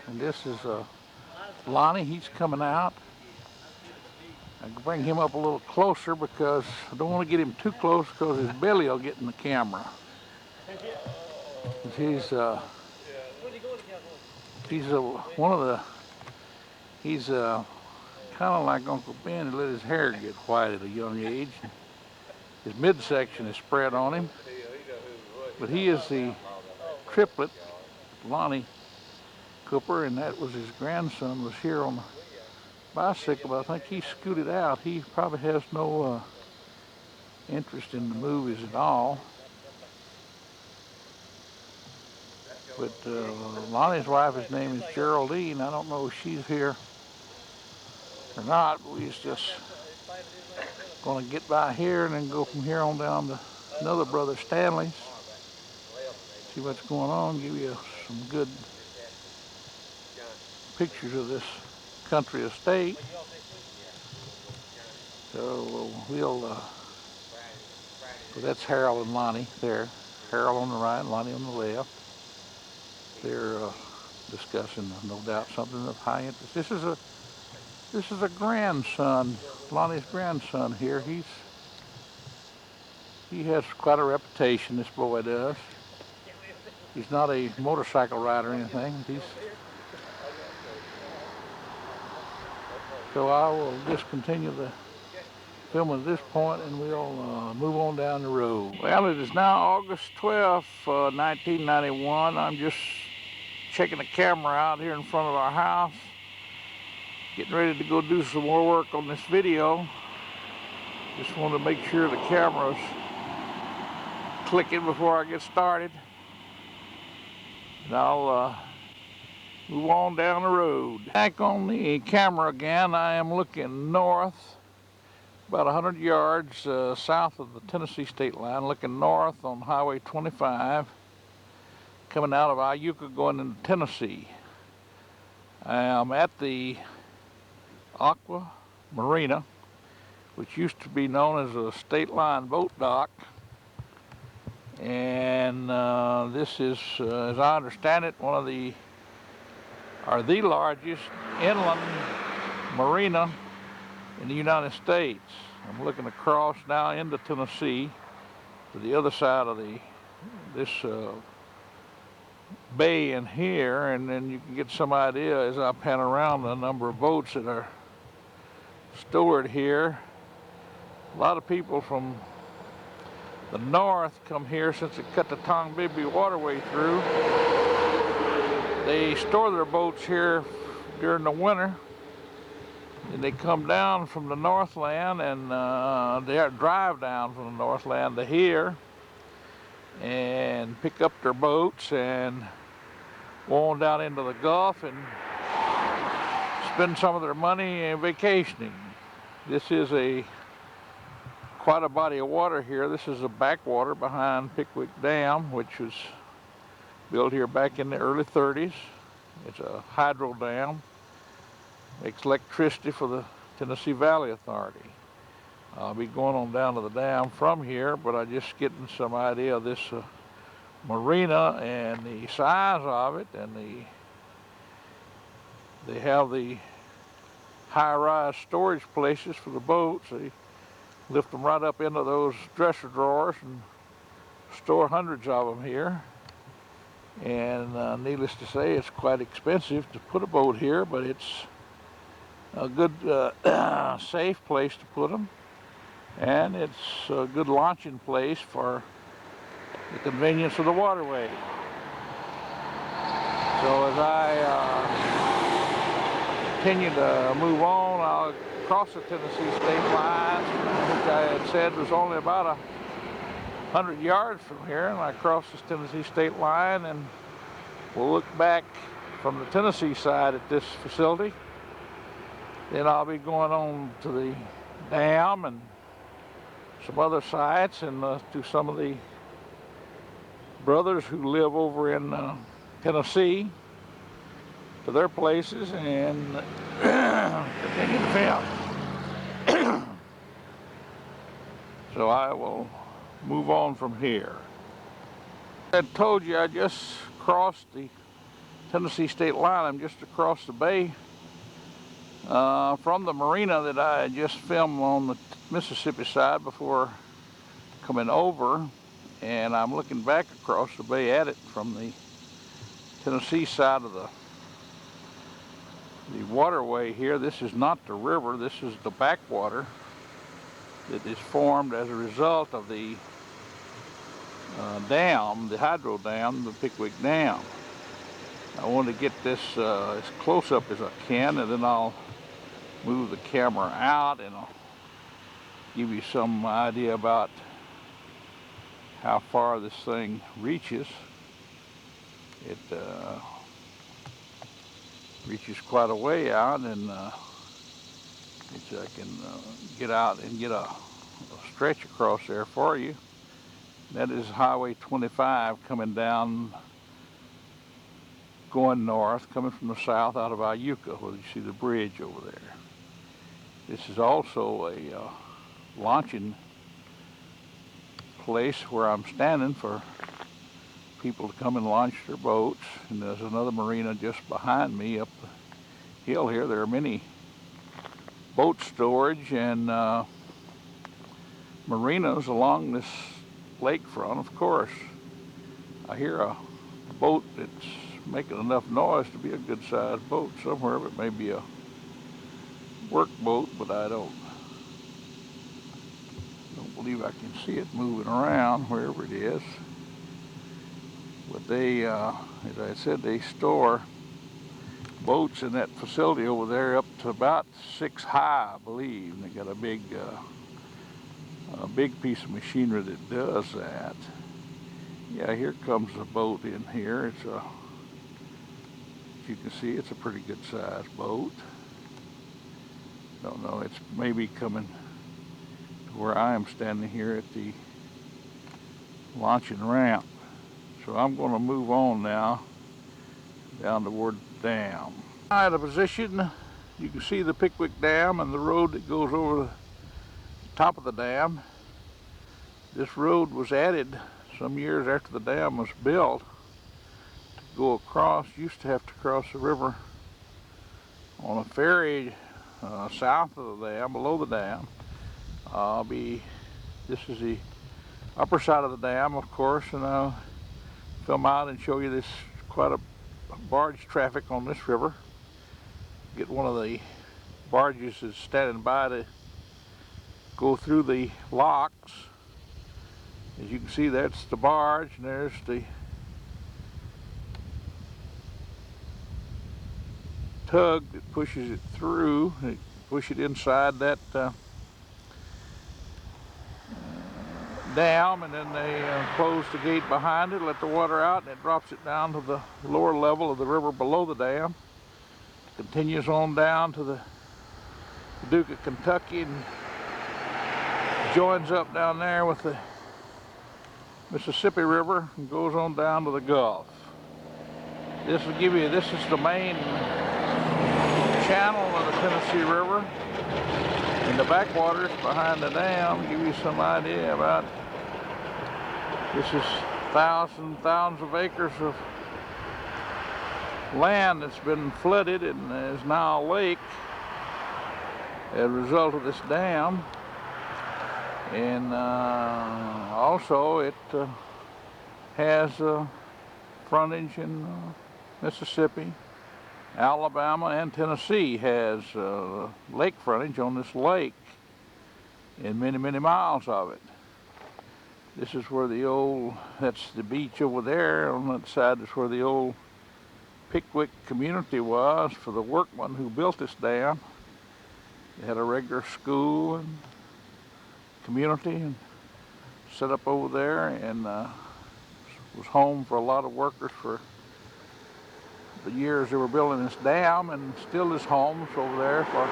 and this is Lonnie. He's coming out. I can bring him up a little closer because I don't want to get him too close because his belly will get in the camera. He's one of the He's kind of like Uncle Ben, who let his hair get white at a young age. His midsection is spread on him. But he is the triplet, Lonnie Cooper, and that was his grandson, was here on the bicycle. But I think he scooted out. He probably has no interest in the movies at all. But Lonnie's wife, his name is Geraldine. I don't know if she's here or not, but we's just going to get by here and then go from here on down to another brother, Stanley's. See what's going on, give you some good pictures of this country estate. So well, that's Harold and Lonnie there. Harold on the right, Lonnie on the left. They're discussing, no doubt, something of high interest. This is a grandson, Lonnie's grandson here. He has quite a reputation, this boy does. He's not a motorcycle rider or anything. So I will discontinue the film at this point and we'll move on down the road. Well, it is now August 12th, 1991. I'm just checking the camera out here in front of our house, getting ready to go do some more work on this video. Just want to make sure the camera's clicking before I get started. And I'll move on down the road. Back on the camera again, I am looking north, about 100 yards south of the Tennessee state line, looking north on Highway 25, coming out of Iuka going into Tennessee. I am at the Aqua Marina, which used to be known as a state line boat dock. And this is, as I understand it, one of the largest inland marina in the United States. I'm looking across now into Tennessee to the other side of this bay in here, and then you can get some idea as I pan around the number of boats that are stored here. A lot of people from the north come here since they cut the Tombigbee waterway through. They store their boats here during the winter, and they come down from the Northland and they drive down from the Northland to here and pick up their boats and go on down into the Gulf and spend some of their money vacationing. This is quite a body of water here. This is a backwater behind Pickwick Dam, which was built here back in the early 30s. It's a hydro dam. Makes electricity for the Tennessee Valley Authority. I'll be going on down to the dam from here, but I'm just getting some idea of this marina and the size of it, and they have the high-rise storage places for the boats. They lift them right up into those dresser drawers and store hundreds of them here. And needless to say, it's quite expensive to put a boat here, but it's a good, safe place to put them. And it's a good launching place for the convenience of the waterway. So as I continue to move on, I'll cross the Tennessee state line, which I had said was only about 100 yards from here, and I cross this Tennessee state line, and we'll look back from the Tennessee side at this facility. Then I'll be going on to the dam and some other sites, and to some of the brothers who live over in Tennessee, to their places, and continue to film. So I will move on from here. I told you I just crossed the Tennessee state line. I'm just across the bay from the marina that I had just filmed on the Mississippi side before coming over, and I'm looking back across the bay at it from the Tennessee side of the the waterway here. This is not the river, this is the backwater that is formed as a result of the dam, the hydro dam, the Pickwick Dam. I want to get this as close up as I can, and then I'll move the camera out and I'll give you some idea about how far this thing reaches. It reaches quite a way out, and I can get out and get a stretch across there for you. That is Highway 25 coming down, going north, coming from the south out of Iuka, where you see the bridge over there. This is also a launching place where I'm standing for people to come and launch their boats. And there's another marina just behind me up the hill here. There are many boat storage and marinas along this lakefront. Of course, I hear a boat that's making enough noise to be a good sized boat somewhere. It may be a work boat, but I don't believe I can see it moving around wherever it is. But they, as I said, they store boats in that facility over there up to about 6 high, I believe. And they got a big piece of machinery that does that. Yeah, here comes a boat in here. It's a, as you can see, it's a pretty good sized boat. Don't know, it's maybe coming to where I am standing here at the launching ramp. So I'm going to move on now down toward the dam. At a position, you can see the Pickwick Dam and the road that goes over the top of the dam. This road was added some years after the dam was built to go across. Used to have to cross the river on a ferry south of the dam, below the dam. This is the upper side of the dam, of course, and I'll come out and show you this quite a barge traffic on this river. Get one of the barges that's standing by to go through the locks. As you can see, that's the barge, and there's the tug that pushes it through. They push it inside that dam, and then they close the gate behind it, let the water out, and it drops it down to the lower level of the river below the dam. Continues on down to the Paducah, Kentucky, and joins up down there with the Mississippi River and goes on down to the Gulf. This will give you, this is the main channel of the Tennessee River, and the backwaters behind the dam give you some idea about. This is thousands of acres of land that's been flooded and is now a lake as a result of this dam. And also it has frontage in Mississippi, Alabama, and Tennessee has lake frontage on this lake, and many miles of it. This is where the old, that's the beach over there. On that side is where the old Pickwick community was for the workmen who built this dam. They had a regular school and community and set up over there, and was home for a lot of workers for the years they were building this dam, and still is homes over there for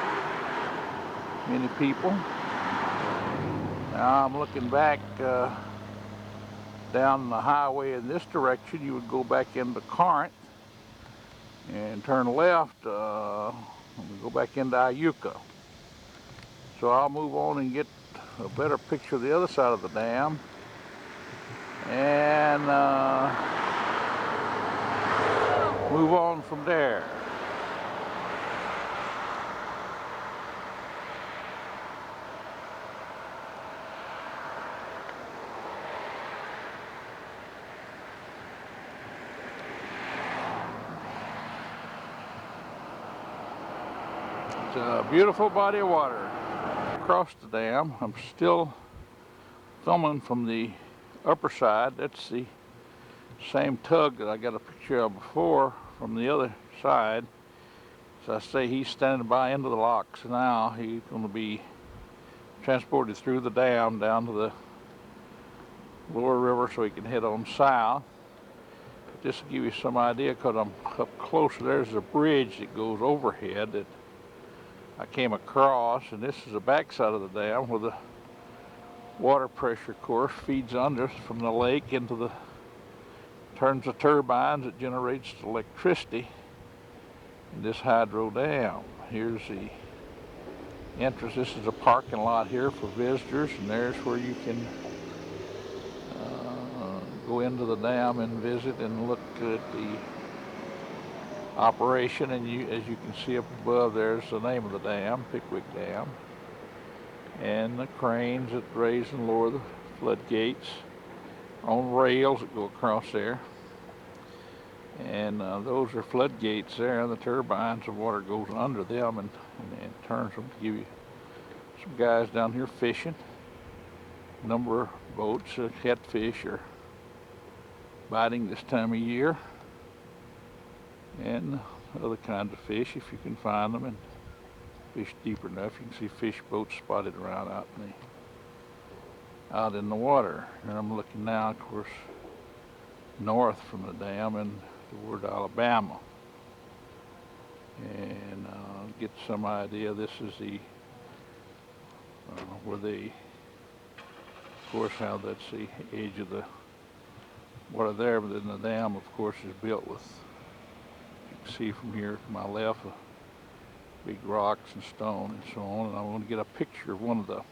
many people. Now I'm looking back down the highway in this direction. You would go back into Corinth and turn left and go back into Iuka. So I'll move on and get a better picture of the other side of the dam, and move on from there. a beautiful body of water across the dam. I'm still filming from the upper side. That's the same tug that I got a picture of before from the other side. So I say he's standing by into the locks now. He's going to be transported through the dam down to the lower river so he can head on south. Just to give you some idea, because I'm up closer, there's a bridge that goes overhead that I came across, and this is the backside of the dam where the water pressure, of course, feeds under from the lake into the, turns the turbines that generates the electricity in this hydro dam. Here's the entrance. This is a parking lot here for visitors, and there's where you can go into the dam and visit and look at the operation. And as you can see up above, there's the name of the dam, Pickwick Dam, and the cranes that raise and lower the floodgates on rails that go across there. And those are floodgates there, and the turbines of water goes under them and turns them to give you some guys down here fishing. A number of boats, catfish are biting this time of year, and other kinds of fish if you can find them and fish deep enough. You can see fish boats spotted around out in the water. And I'm looking now, of course, north from the dam and toward Alabama, and get some idea. This is the where they, of course, how that's the edge of the water there, but then the dam, of course, is built with, you can see from here to my left, big rocks and stone and so on. And I want to get a picture of one of the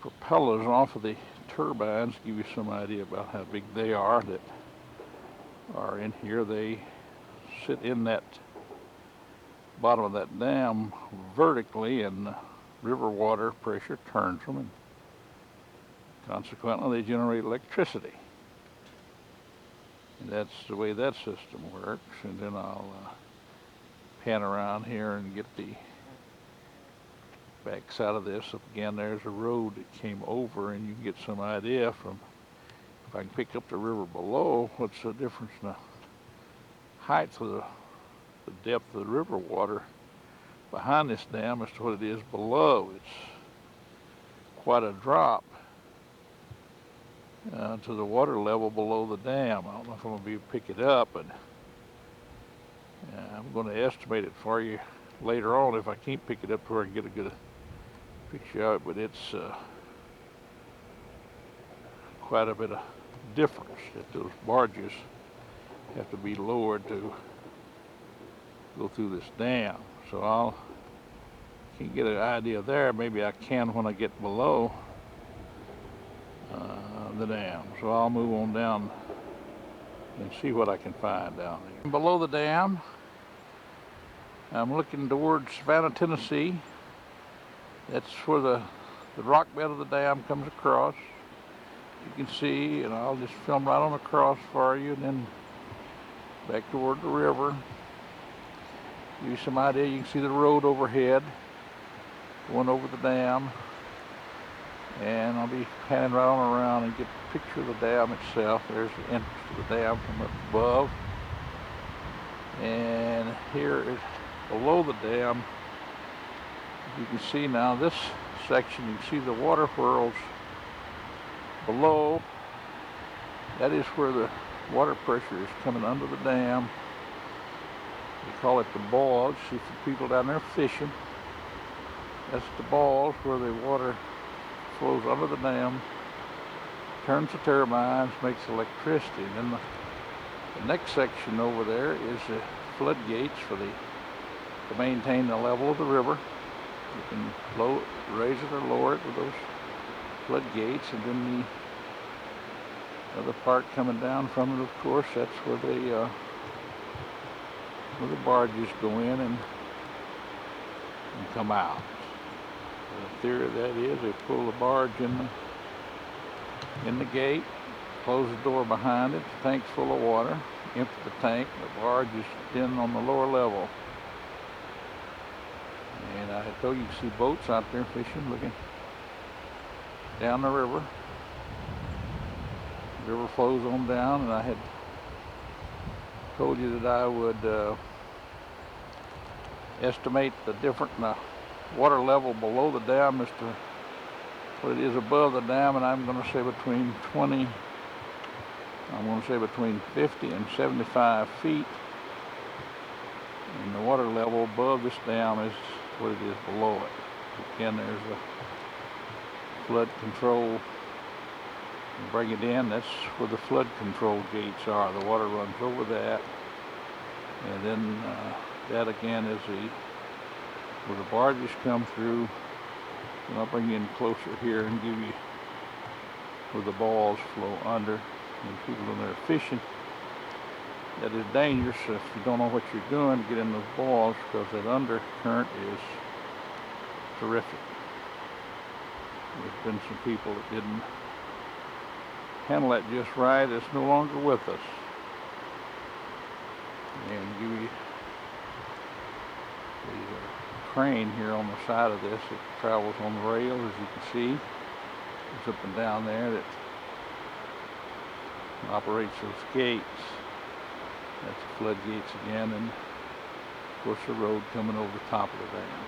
propellers off of the turbines, give you some idea about how big they are that are in here. They sit in that bottom of that dam vertically, and the river water pressure turns them, and consequently they generate electricity. And that's the way that system works. And then I'll pan around here and get the back side of this. Up again, there's a road that came over, and you can get some idea from, if I can pick up the river below, what's the difference in the height of the depth of the river water behind this dam as to what it is below. It's quite a drop to the water level below the dam. I don't know if I'm going to be able to pick it up, but I'm going to estimate it for you later on if I can't pick it up where I can get a good picture of it. But it's quite a bit of difference that those barges have to be lowered to go through this dam. So I can get an idea there. Maybe I can when I get below the dam. So I'll move on down and see what I can find down there. Below the dam, I'm looking towards Savannah, Tennessee. That's where the rock bed of the dam comes across. You can see, and I'll just film right on across for you, and then back toward the river. Give you some idea. You can see the road overhead going over the dam, and I'll be panning right on around and get a picture of the dam itself. There's the entrance to the dam from up above, and here is below the dam. You can see now this section, you can see the water whirls below. That is where the water pressure is coming under the dam. We call it the bogs. See for people down there fishing. That's the bogs where the water flows under the dam, turns the turbines, makes electricity. And then the next section over there is the floodgates for to maintain the level of the river. You can raise it or lower it with those floodgates. And then the other part coming down from it, of course, that's where the barges go in and come out. The theory of that is they pull the barge in the gate, close the door behind it, the tank's full of water, empty the tank, the barge is in on the lower level. And I had told you see boats out there fishing, looking down the river. The river flows on down, and I had told you that I would estimate the difference in the water level below the dam as to what it is above the dam, and I'm going to say between 50 and 75 feet. And the water level above this dam is what it is below it. Again, there's a flood control. You bring it in, that's where the flood control gates are. The water runs over that. And then that again is where the barges come through. And I'll bring you in closer here and give you where the balls flow under. And people in there fishing. That is dangerous if you don't know what you're doing to get in those balls, because that undercurrent is terrific. There's been some people that didn't handle that just right. It's no longer with us. And give you the crane here on the side of this. It travels on the rail, as you can see. It's up and down there that operates those gates. That's the floodgates again, and of course the road coming over the top of the dam.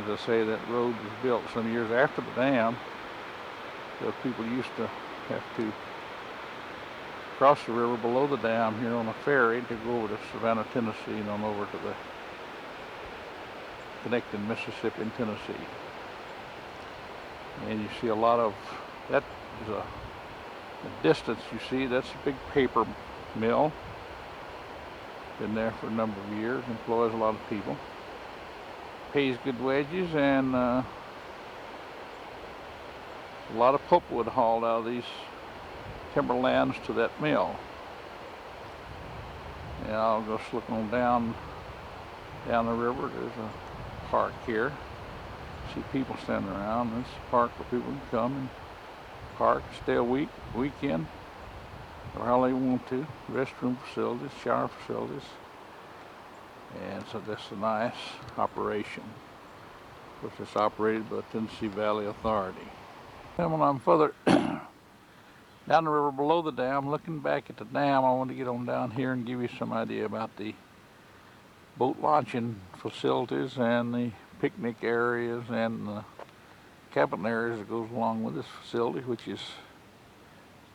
As I say, that road was built some years after the dam. The people used to have to cross the river below the dam here on a ferry to go over to Savannah, Tennessee, and on over to the connecting Mississippi and Tennessee. And you see a lot of, that is the distance you see, that's a big paper mill. Been there for a number of years, employs a lot of people. Pays good wages, and a lot of pulpwood hauled out of these timberlands to that mill. And I'll just look on down the river. There's a park here. See people standing around. This is a park where people can come and park, stay a weekend, or how they want to. Restroom facilities, shower facilities. And so that's a nice operation. Of course, it's operated by the Tennessee Valley Authority. And when I'm further down the river below the dam, looking back at the dam, I want to get on down here and give you some idea about the boat launching facilities and the picnic areas and the camping areas that goes along with this facility, which is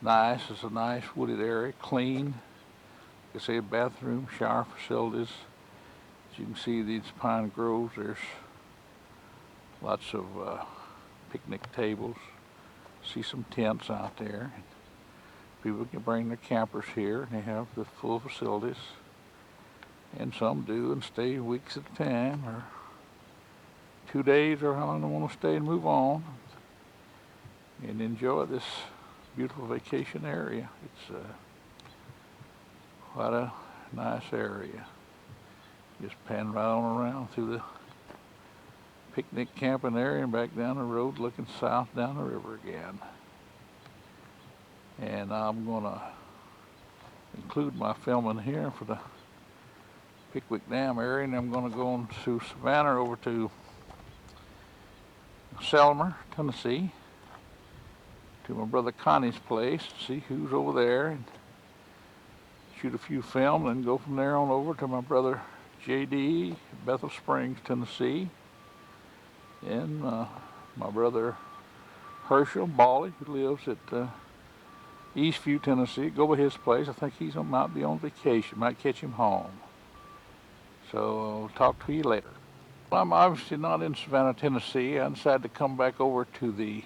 nice. It's a nice wooded area, clean. Like I say, bathroom, shower facilities. As you can see, these pine groves, there's lots of picnic tables. See some tents out there. People can bring their campers here, and they have the full facilities. And some do and stay weeks at a time, or 2 days, or how long they want to stay and move on and enjoy this beautiful vacation area. It's quite a nice area. Just pan right on around through the picnic camping area and back down the road, looking south down the river again. And I'm going to include my filming here for the Pickwick Dam area, and I'm going to go on to Savannah over to Selmer, Tennessee, to my brother Connie's place, see who's over there, and shoot a few film, and go from there on over to my brother JD, Bethel Springs, Tennessee, and my brother Herschel Bawley, who lives at Eastview, Tennessee. Go to his place. I think he might be on vacation, might catch him home. So I'll talk to you later. Well, I'm obviously not in Savannah, Tennessee. I decided to come back over to the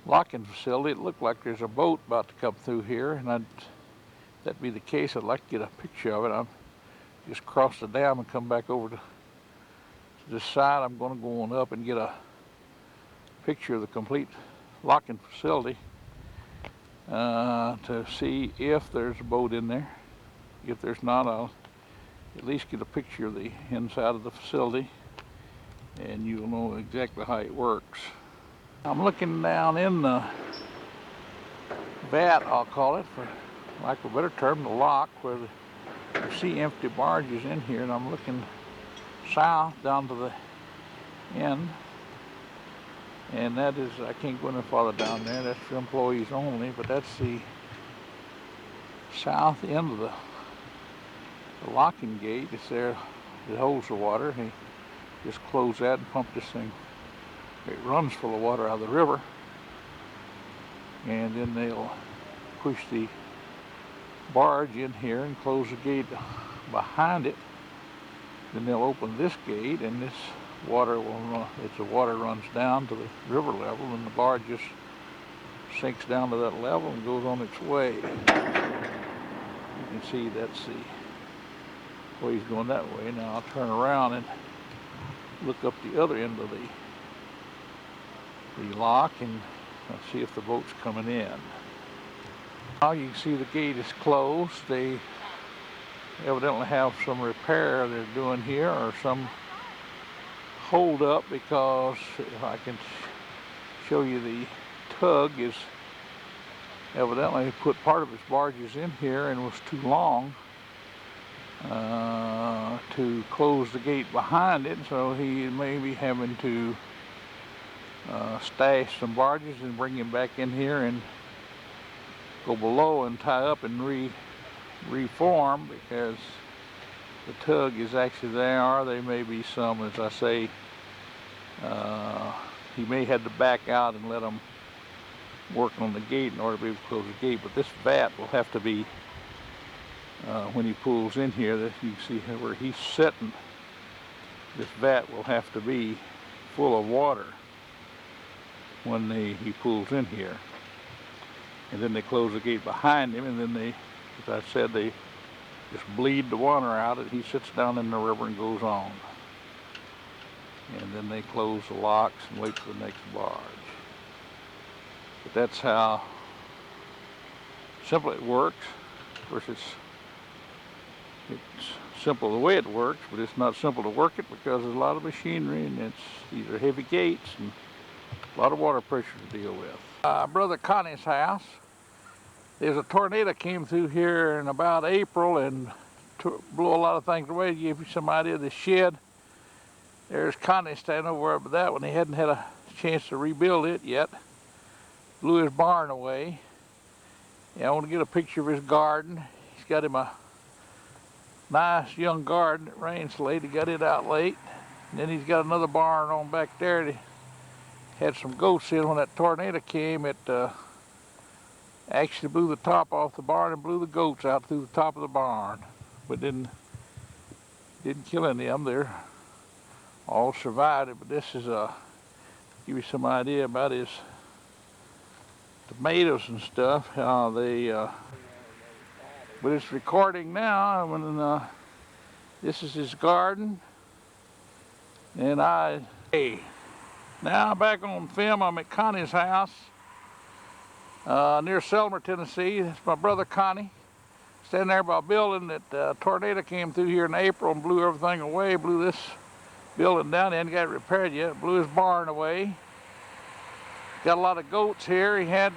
locking facility. It looked like there's a boat about to come through here, and if that be the case, I'd like to get a picture of it. I'll just cross the dam and come back over to this side. I'm going to go on up and get a picture of the complete locking facility to see if there's a boat in there. If there's not, I'll at least get a picture of the inside of the facility, and you'll know exactly how it works. I'm looking down in the vat, I'll call it, for lack of a better term, the lock, where you see empty barges in here, and I'm looking south down to the end. And that is, I can't go any farther down there, that's for employees only, but that's the south end of the locking gate. It's there, it holds the water. He just close that and pump this thing. It runs full of water out of the river. And then they'll push the barge in here and close the gate behind it. Then they'll open this gate, and this water will run, the water runs down to the river level, and the barge just sinks down to that level and goes on its way. You can see that's the way he's going that way. Now I'll turn around and look up the other end of the lock and see if the boat's coming in. Now you can see the gate is closed. They evidently have some repair they're doing here, or some hold up, because if I can show you, the tug is evidently put part of his barges in here and was too long to close the gate behind it, so he may be having to stash some barges and bring him back in here and go below and tie up and reform, because the tug is actually there, or there may be some, as I say, he may have to back out and let them work on the gate in order to be able to close the gate. But this vat will have to be, when he pulls in here, that you can see where he's sitting, this vat will have to be full of water when he pulls in here. And then they close the gate behind him, and then they, as I said, they just bleed the water out, and he sits down in the river and goes on. And then they close the locks and wait for the next barge. But that's how simple it works. Of course, it's simple the way it works, but it's not simple to work it, because there's a lot of machinery, and these are heavy gates and a lot of water pressure to deal with. Brother Connie's house. There's a tornado came through here in about April and blew a lot of things away. To give you some idea of the shed, there's Connie standing over by that one. He hadn't had a chance to rebuild it yet. Blew his barn away. And I want to get a picture of his garden. He's got him a nice young garden that rains late. He got it out late. And then he's got another barn on back there. He had some goats in. When that tornado came, it actually blew the top off the barn and blew the goats out through the top of the barn, but didn't kill any of them. They're all survived it. But this is give you some idea about his tomatoes and stuff, how they but it's recording now. When this is his garden, and now back on film, I'm at Connie's house near Selmer, Tennessee. That's my brother Connie, standing there by a building that tornado came through here in April and blew everything away, blew this building down. They hadn't got it repaired yet, blew his barn away. Got a lot of goats here. He had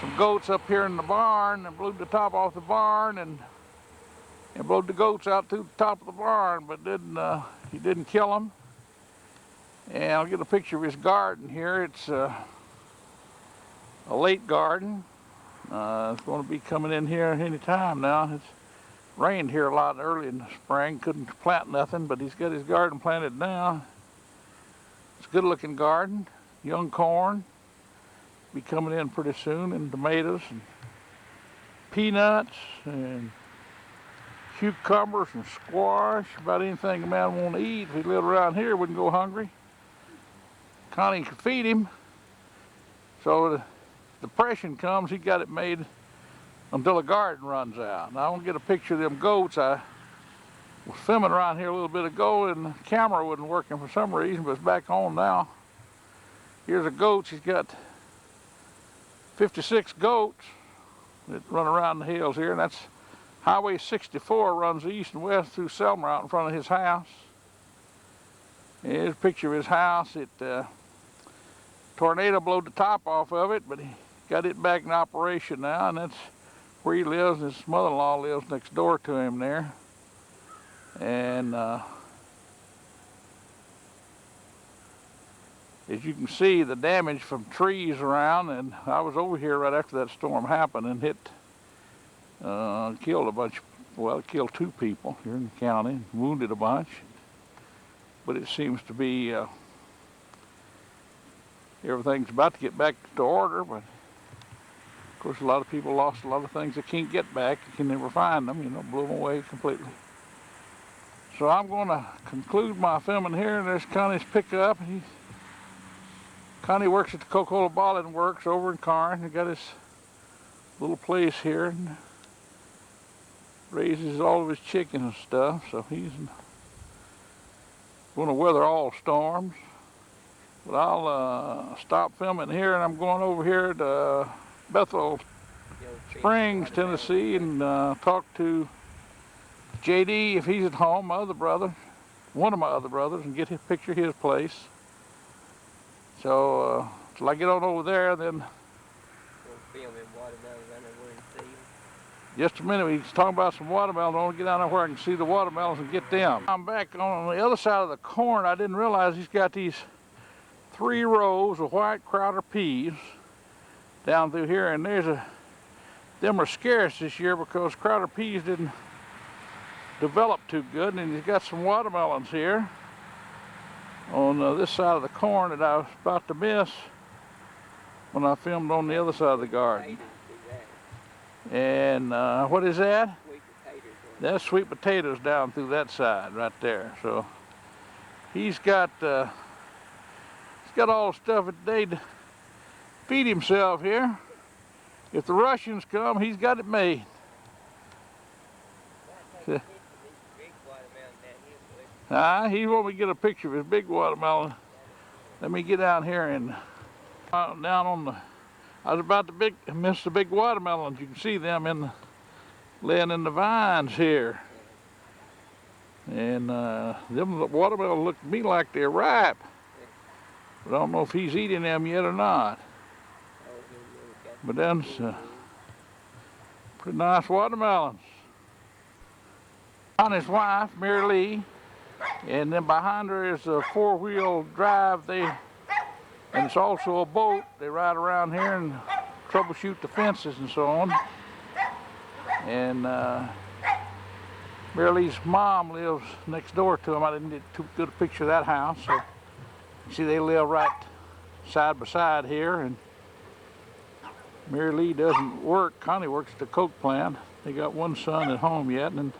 some goats up here in the barn, and blew the top off the barn and blew the goats out through the top of the barn, but he didn't kill them. And I'll get a picture of his garden here. It's a late garden. It's going to be coming in here any time now. It's rained here a lot early in the spring. Couldn't plant nothing, but he's got his garden planted now. It's a good looking garden. Young corn. Be coming in pretty soon, and tomatoes and peanuts and cucumbers and squash. About anything a man want to eat. If he lived around here, wouldn't go hungry. Connie could feed him. So the depression comes, he got it made until the garden runs out. Now I want to get a picture of them goats. I was filming around here a little bit ago, and the camera wasn't working for some reason, but it's back on now. Here's the goats. He's got 56 goats that run around the hills here, and that's Highway 64 runs east and west through Selmer out in front of his house. And here's a picture of his house. Tornado blew the top off of it, but he got it back in operation now, and that's where he lives. His mother-in-law lives next door to him there. And as you can see, the damage from trees around, and I was over here right after that storm happened and killed a bunch, well, it killed 2 people here in the county, wounded a bunch. But it seems to be everything's about to get back to order, but of course a lot of people lost a lot of things they can't get back. You can never find them, you know, blew them away completely. So I'm going to conclude my filming here, and there's Connie's pickup. Connie works at the Coca-Cola Bottling Works over in Karn. He got his little place here and raises all of his chickens and stuff, so he's going to weather all storms. But I'll stop filming here, and I'm going over here to Bethel Springs, Tennessee, and talk to JD if he's at home, my other brother, one of my other brothers, and get a picture of his place. So till I get on over there, then just a minute. He's talking about some watermelons. I want to get down there where I can see the watermelons and get them. I'm back on the other side of the corn. I didn't realize he's got these 3 rows of white Crowder peas down through here, and them are scarce this year because Crowder peas didn't develop too good, and he's got some watermelons here on this side of the corn that I was about to miss when I filmed on the other side of the garden. And what is that? Sweet potatoes. That's sweet potatoes down through that side right there. So he's got all the stuff that they'd feed himself here. If the Russians come, he's got it made. He want me to get a picture of his big watermelon. Let me get down here and down on the. I was about to miss the big watermelons. You can see them laying in the vines here. And them watermelons look to me like they're ripe. But I don't know if he's eating them yet or not. But that's pretty nice watermelons. On his wife, Mary Lee, and then behind her is a 4-wheel drive. And it's also a boat. They ride around here and troubleshoot the fences and so on. And Mary Lee's mom lives next door to him. I didn't get too good a picture of that house. So you see, they live right side by side here. And Mary Lee doesn't work. Connie works at the Coke plant. They got 1 son at home yet, and then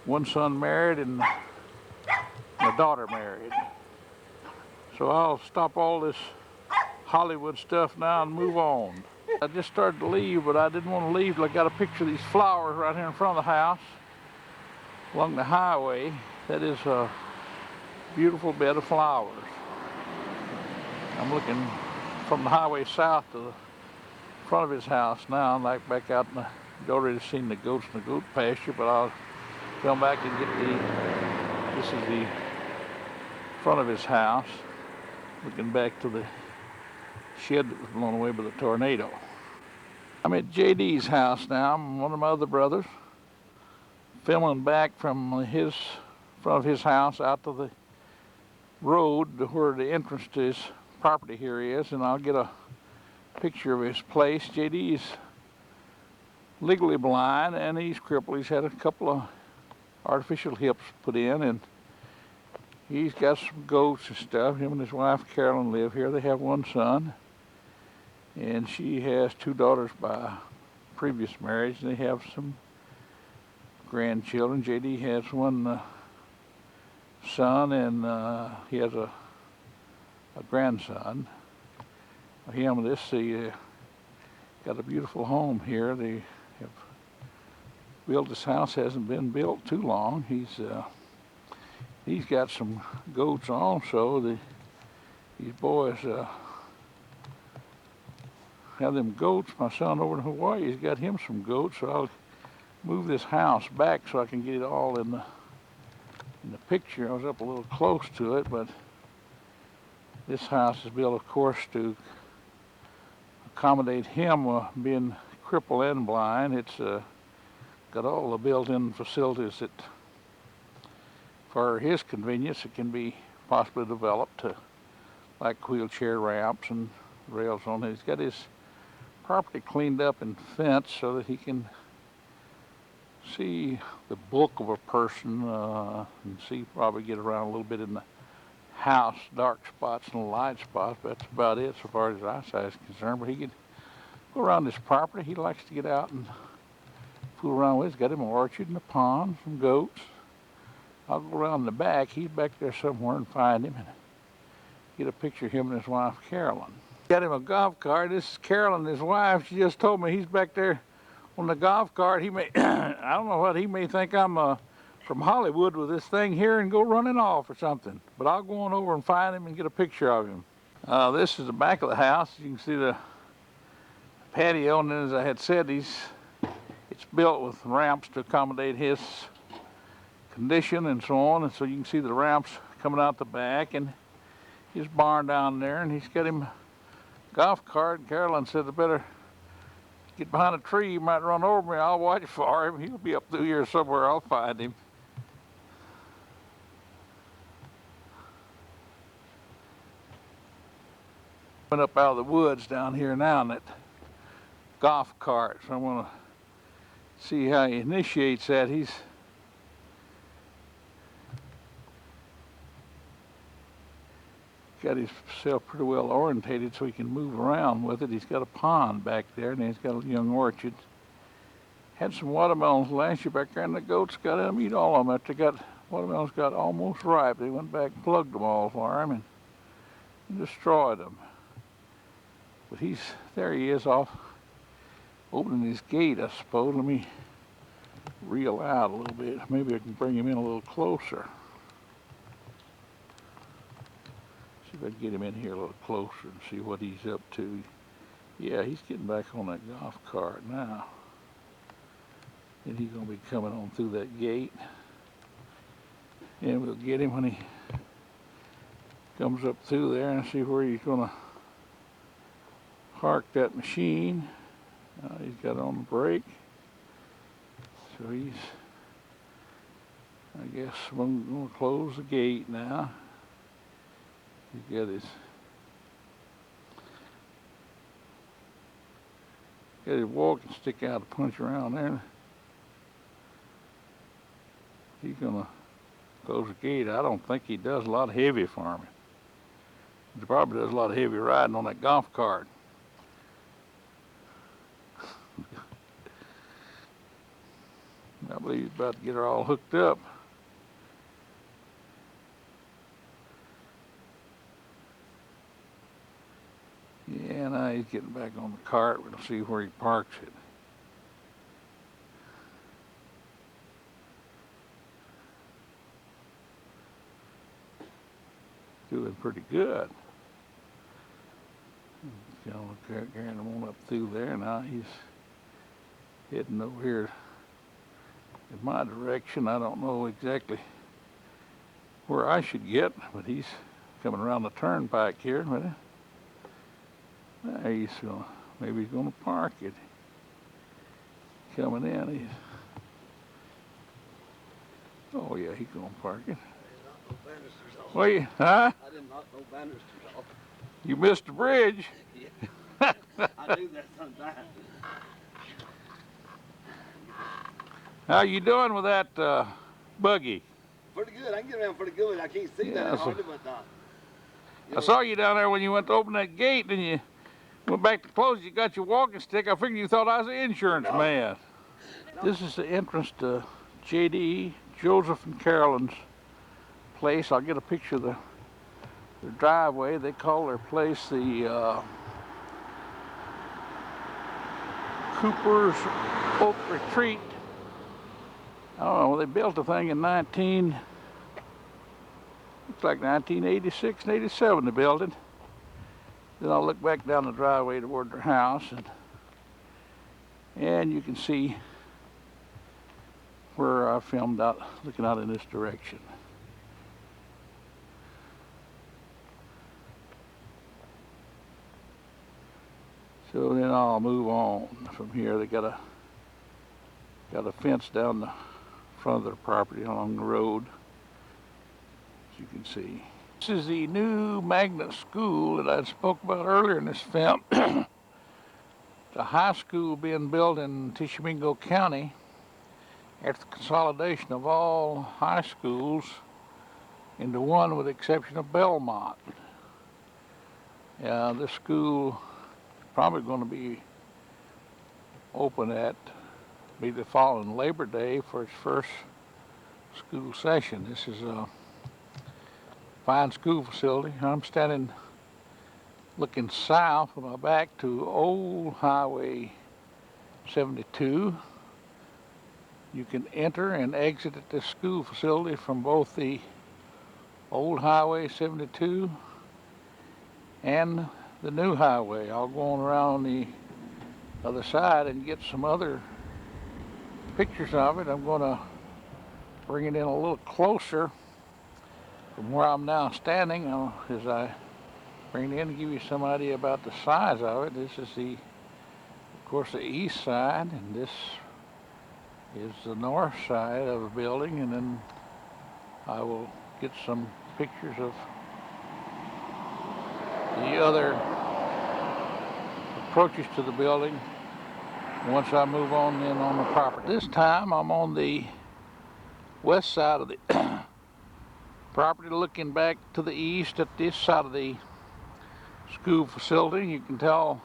1 son married and a daughter married. So I'll stop all this Hollywood stuff now and move on. I just started to leave, but I didn't want to leave till I got a picture of these flowers right here in front of the house along the highway. That is a beautiful bed of flowers. I'm looking from the highway south to the front of his house now. I'm like back out in you've already seen the goats in the goat pasture, but I'll come back and get this is the front of his house. Looking back to the shed that was blown away by the tornado. I'm at JD's house now. I'm one of my other brothers, filming back from front of his house out to the road to where the entrance to his property here is, and I'll get a picture of his place. JD's legally blind and he's crippled. He's had a couple of artificial hips put in, and he's got some goats and stuff. Him and his wife Carolyn live here. They have 1 son, and she has 2 daughters by previous marriage. They have some grandchildren. JD has 1 son, and he has a grandson. Him, got a beautiful home here. They have built this house. Hasn't been built too long. He's got some goats also. These boys have them goats. My son over in Hawaii has got him some goats, so I'll move this house back so I can get it all in the picture. I was up a little close to it, but this house is built, of course, to accommodate him being crippled and blind. It's got all the built-in facilities that for his convenience, it can be possibly developed to like wheelchair ramps and rails on it. He's got his property cleaned up and fenced so that he can see the bulk of a person and see, probably get around a little bit in the house, dark spots and light spots. But that's about it so far as his eyesight is concerned. But he can go around his property. He likes to get out and fool around with. He's got him an orchard and a pond, some goats. I'll go around the back. He's back there somewhere and find him and get a picture of him and his wife, Carolyn. Got him a golf cart. This is Carolyn, his wife. She just told me he's back there on the golf cart. He may, I don't know what, he may think I'm from Hollywood with this thing here and go running off or something. But I'll go on over and find him and get a picture of him. This is the back of the house. You can see the patio, and then, as I had said, it's built with ramps to accommodate his condition and so on. And so you can see the ramps coming out the back and his barn down there, and he's got him a golf cart. Carolyn said, I better get behind a tree. He might run over me. I'll watch for him. He'll be up through here somewhere. I'll find him. Went up out of the woods down here now in that golf cart. So I want to see how he initiates that. He's got himself pretty well orientated so he can move around with it. He's got a pond back there, and he's got a young orchard. Had some watermelons last year back there, and the goats got them, eat all of them. After watermelons got almost ripe, they went back and plugged them all for him and destroyed them. But there he is off opening his gate, I suppose. Let me reel out a little bit. Maybe I can bring him in a little closer. See if I can get him in here a little closer and see what he's up to. Yeah, he's getting back on that golf cart now. And he's going to be coming on through that gate. And we'll get him when he comes up through there and see where he's going to park that machine. He's got it on the brake. So he's, I guess, I'm going to close the gate now. He's got his walking stick out to punch around there. He's gonna close the gate. I don't think he does a lot of heavy farming. He probably does a lot of heavy riding on that golf cart. I believe he's about to get her all hooked up. Yeah, now he's getting back on the cart. We'll see where he parks it. Doing pretty good. Carrying him on up through there. Now he's heading over here in my direction. I don't know exactly where I should get, but he's coming around the turnpike here. There he's going. Maybe he's going to park it. Coming in. Oh yeah, he's going to park it. Well, huh? I did not know banisters off. You missed the bridge. Yeah. I do that sometimes. How you doing with that buggy? Pretty good. I can get around pretty good. I can't see that hardly, but I saw you down there when you went to open that gate, and you went back to close. You got your walking stick. I figured you thought I was an insurance man. No. This is the entrance to J.D., Joseph and Carolyn's place. I'll get a picture of their driveway. They call their place the Cooper's Oak Retreat. I don't know, they built the thing in looks like 1986 and 87 they built it. Then I'll look back down the driveway toward their house, and you can see where I filmed out, looking out in this direction. So then I'll move on from here. They got a fence down the front of their property along the road. as you can see. This is the new magnet school that I spoke about earlier in this film. It's a high school being built in Tishomingo County after the consolidation of all high schools into one with the exception of Belmont. This school is probably going to be open at the following Labor Day for its first school session. This is a fine school facility. I'm standing looking south with my back to old Highway 72. You can enter and exit at this school facility from both the old Highway 72 and the new highway. I'll go on around on the other side and get some other pictures of it. I'm going to bring it in a little closer from where I'm now standing as I bring it in to give you some idea about the size of it. This is of course, the east side, and this is the north side of the building, and then I will get some pictures of the other approaches to the building once I move on in on the property. This time I'm on the west side of the property, looking back to the east at this side of the school facility. You can tell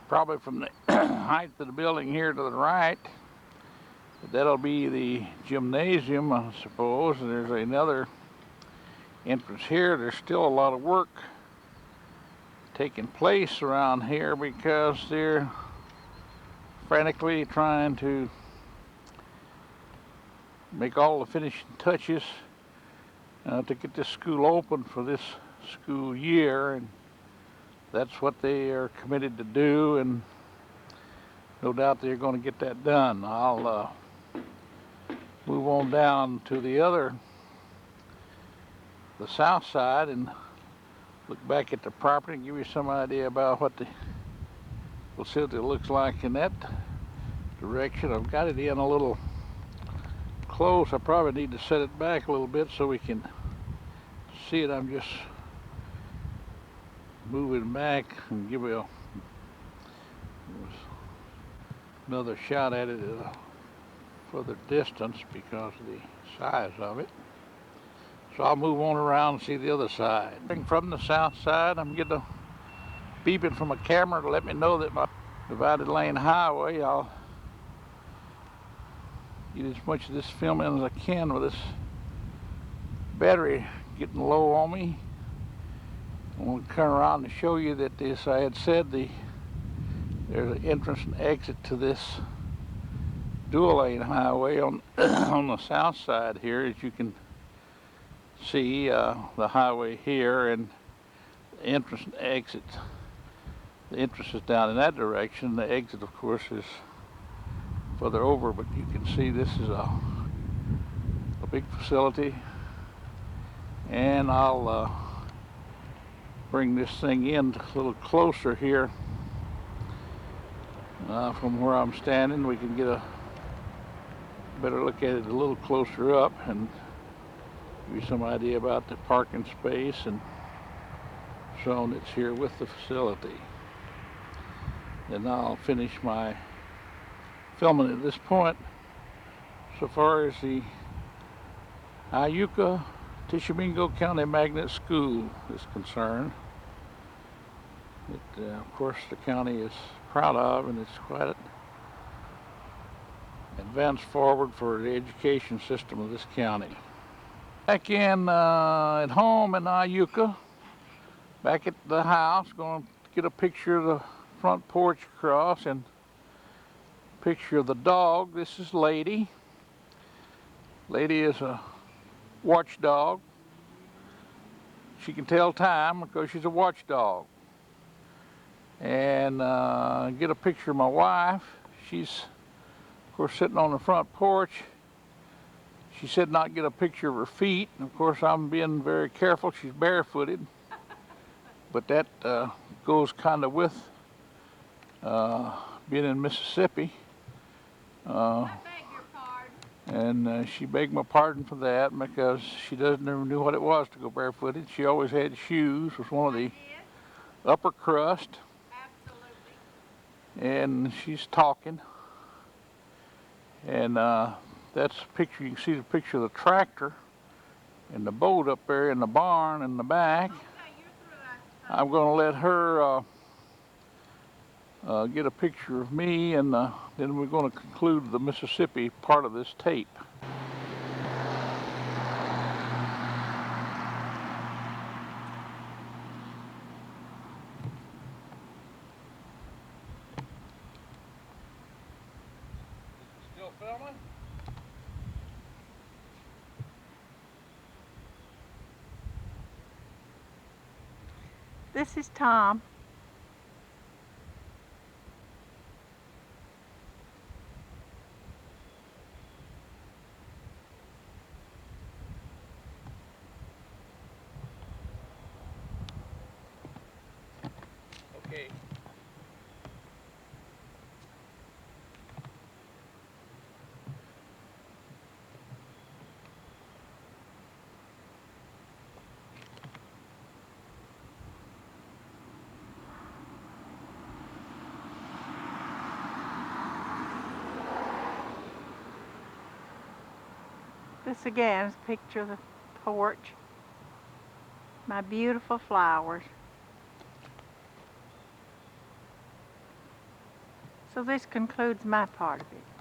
probably from the height of the building here to the right, that'll be the gymnasium, I suppose. There's another entrance here. There's still a lot of work taking place around here because they're frantically trying to make all the finishing touches to get this school open for this school year, and that's what they are committed to do, and no doubt they're going to get that done. I'll move on down to the south side and look back at the property and give you some idea about what the facility looks like in that direction. I've got it in a little close. I probably need to set it back a little bit so we can see it. I'm just moving back and give you another shot at it at a further distance because of the size of it. So I'll move on around and see the other side. From the south side, I'm getting a beeping from a camera to let me know that my divided lane highway, I'll get as much of this film in as I can with this battery getting low on me. I'm going to turn around and show you that this, I had said there's an entrance and exit to this dual lane highway on on the south side here. As you can see, the highway here and the entrance and exit. The entrance is down in that direction. The exit, of course, is further over, but you can see this is a big facility, and I'll bring this thing in a little closer here from where I'm standing. We can get a better look at it a little closer up and give you some idea about the parking space and so on that's here with the facility. And I'll finish my filming at this point so far as the Iuka Tishomingo County Magnet School is concerned. It, of course, the county is proud of, and it's quite an advance forward for the education system of this county. Back in at home in Iuka, back at the house, going to get a picture of the front porch across and a picture of the dog. This is Lady. Lady is a watchdog. She can tell time because she's a watchdog. And get a picture of my wife. She's, of course, sitting on the front porch. She said not get a picture of her feet. And of course, I'm being very careful. She's barefooted. But that goes kind of with being in Mississippi. I beg your pardon. And she begged my pardon for that because she never knew what it was to go barefooted. She always had shoes, was one of the upper crust. Absolutely. And she's talking. And that's a picture, you can see the picture of the tractor and the boat up there in the barn in the back. Okay, you're through, I suppose. I'm going to let her get a picture of me, and then we're going to conclude the Mississippi part of this tape. Still filming? This is Tom. Okay. This again is a picture of the porch. My beautiful flowers. So this concludes my part of it.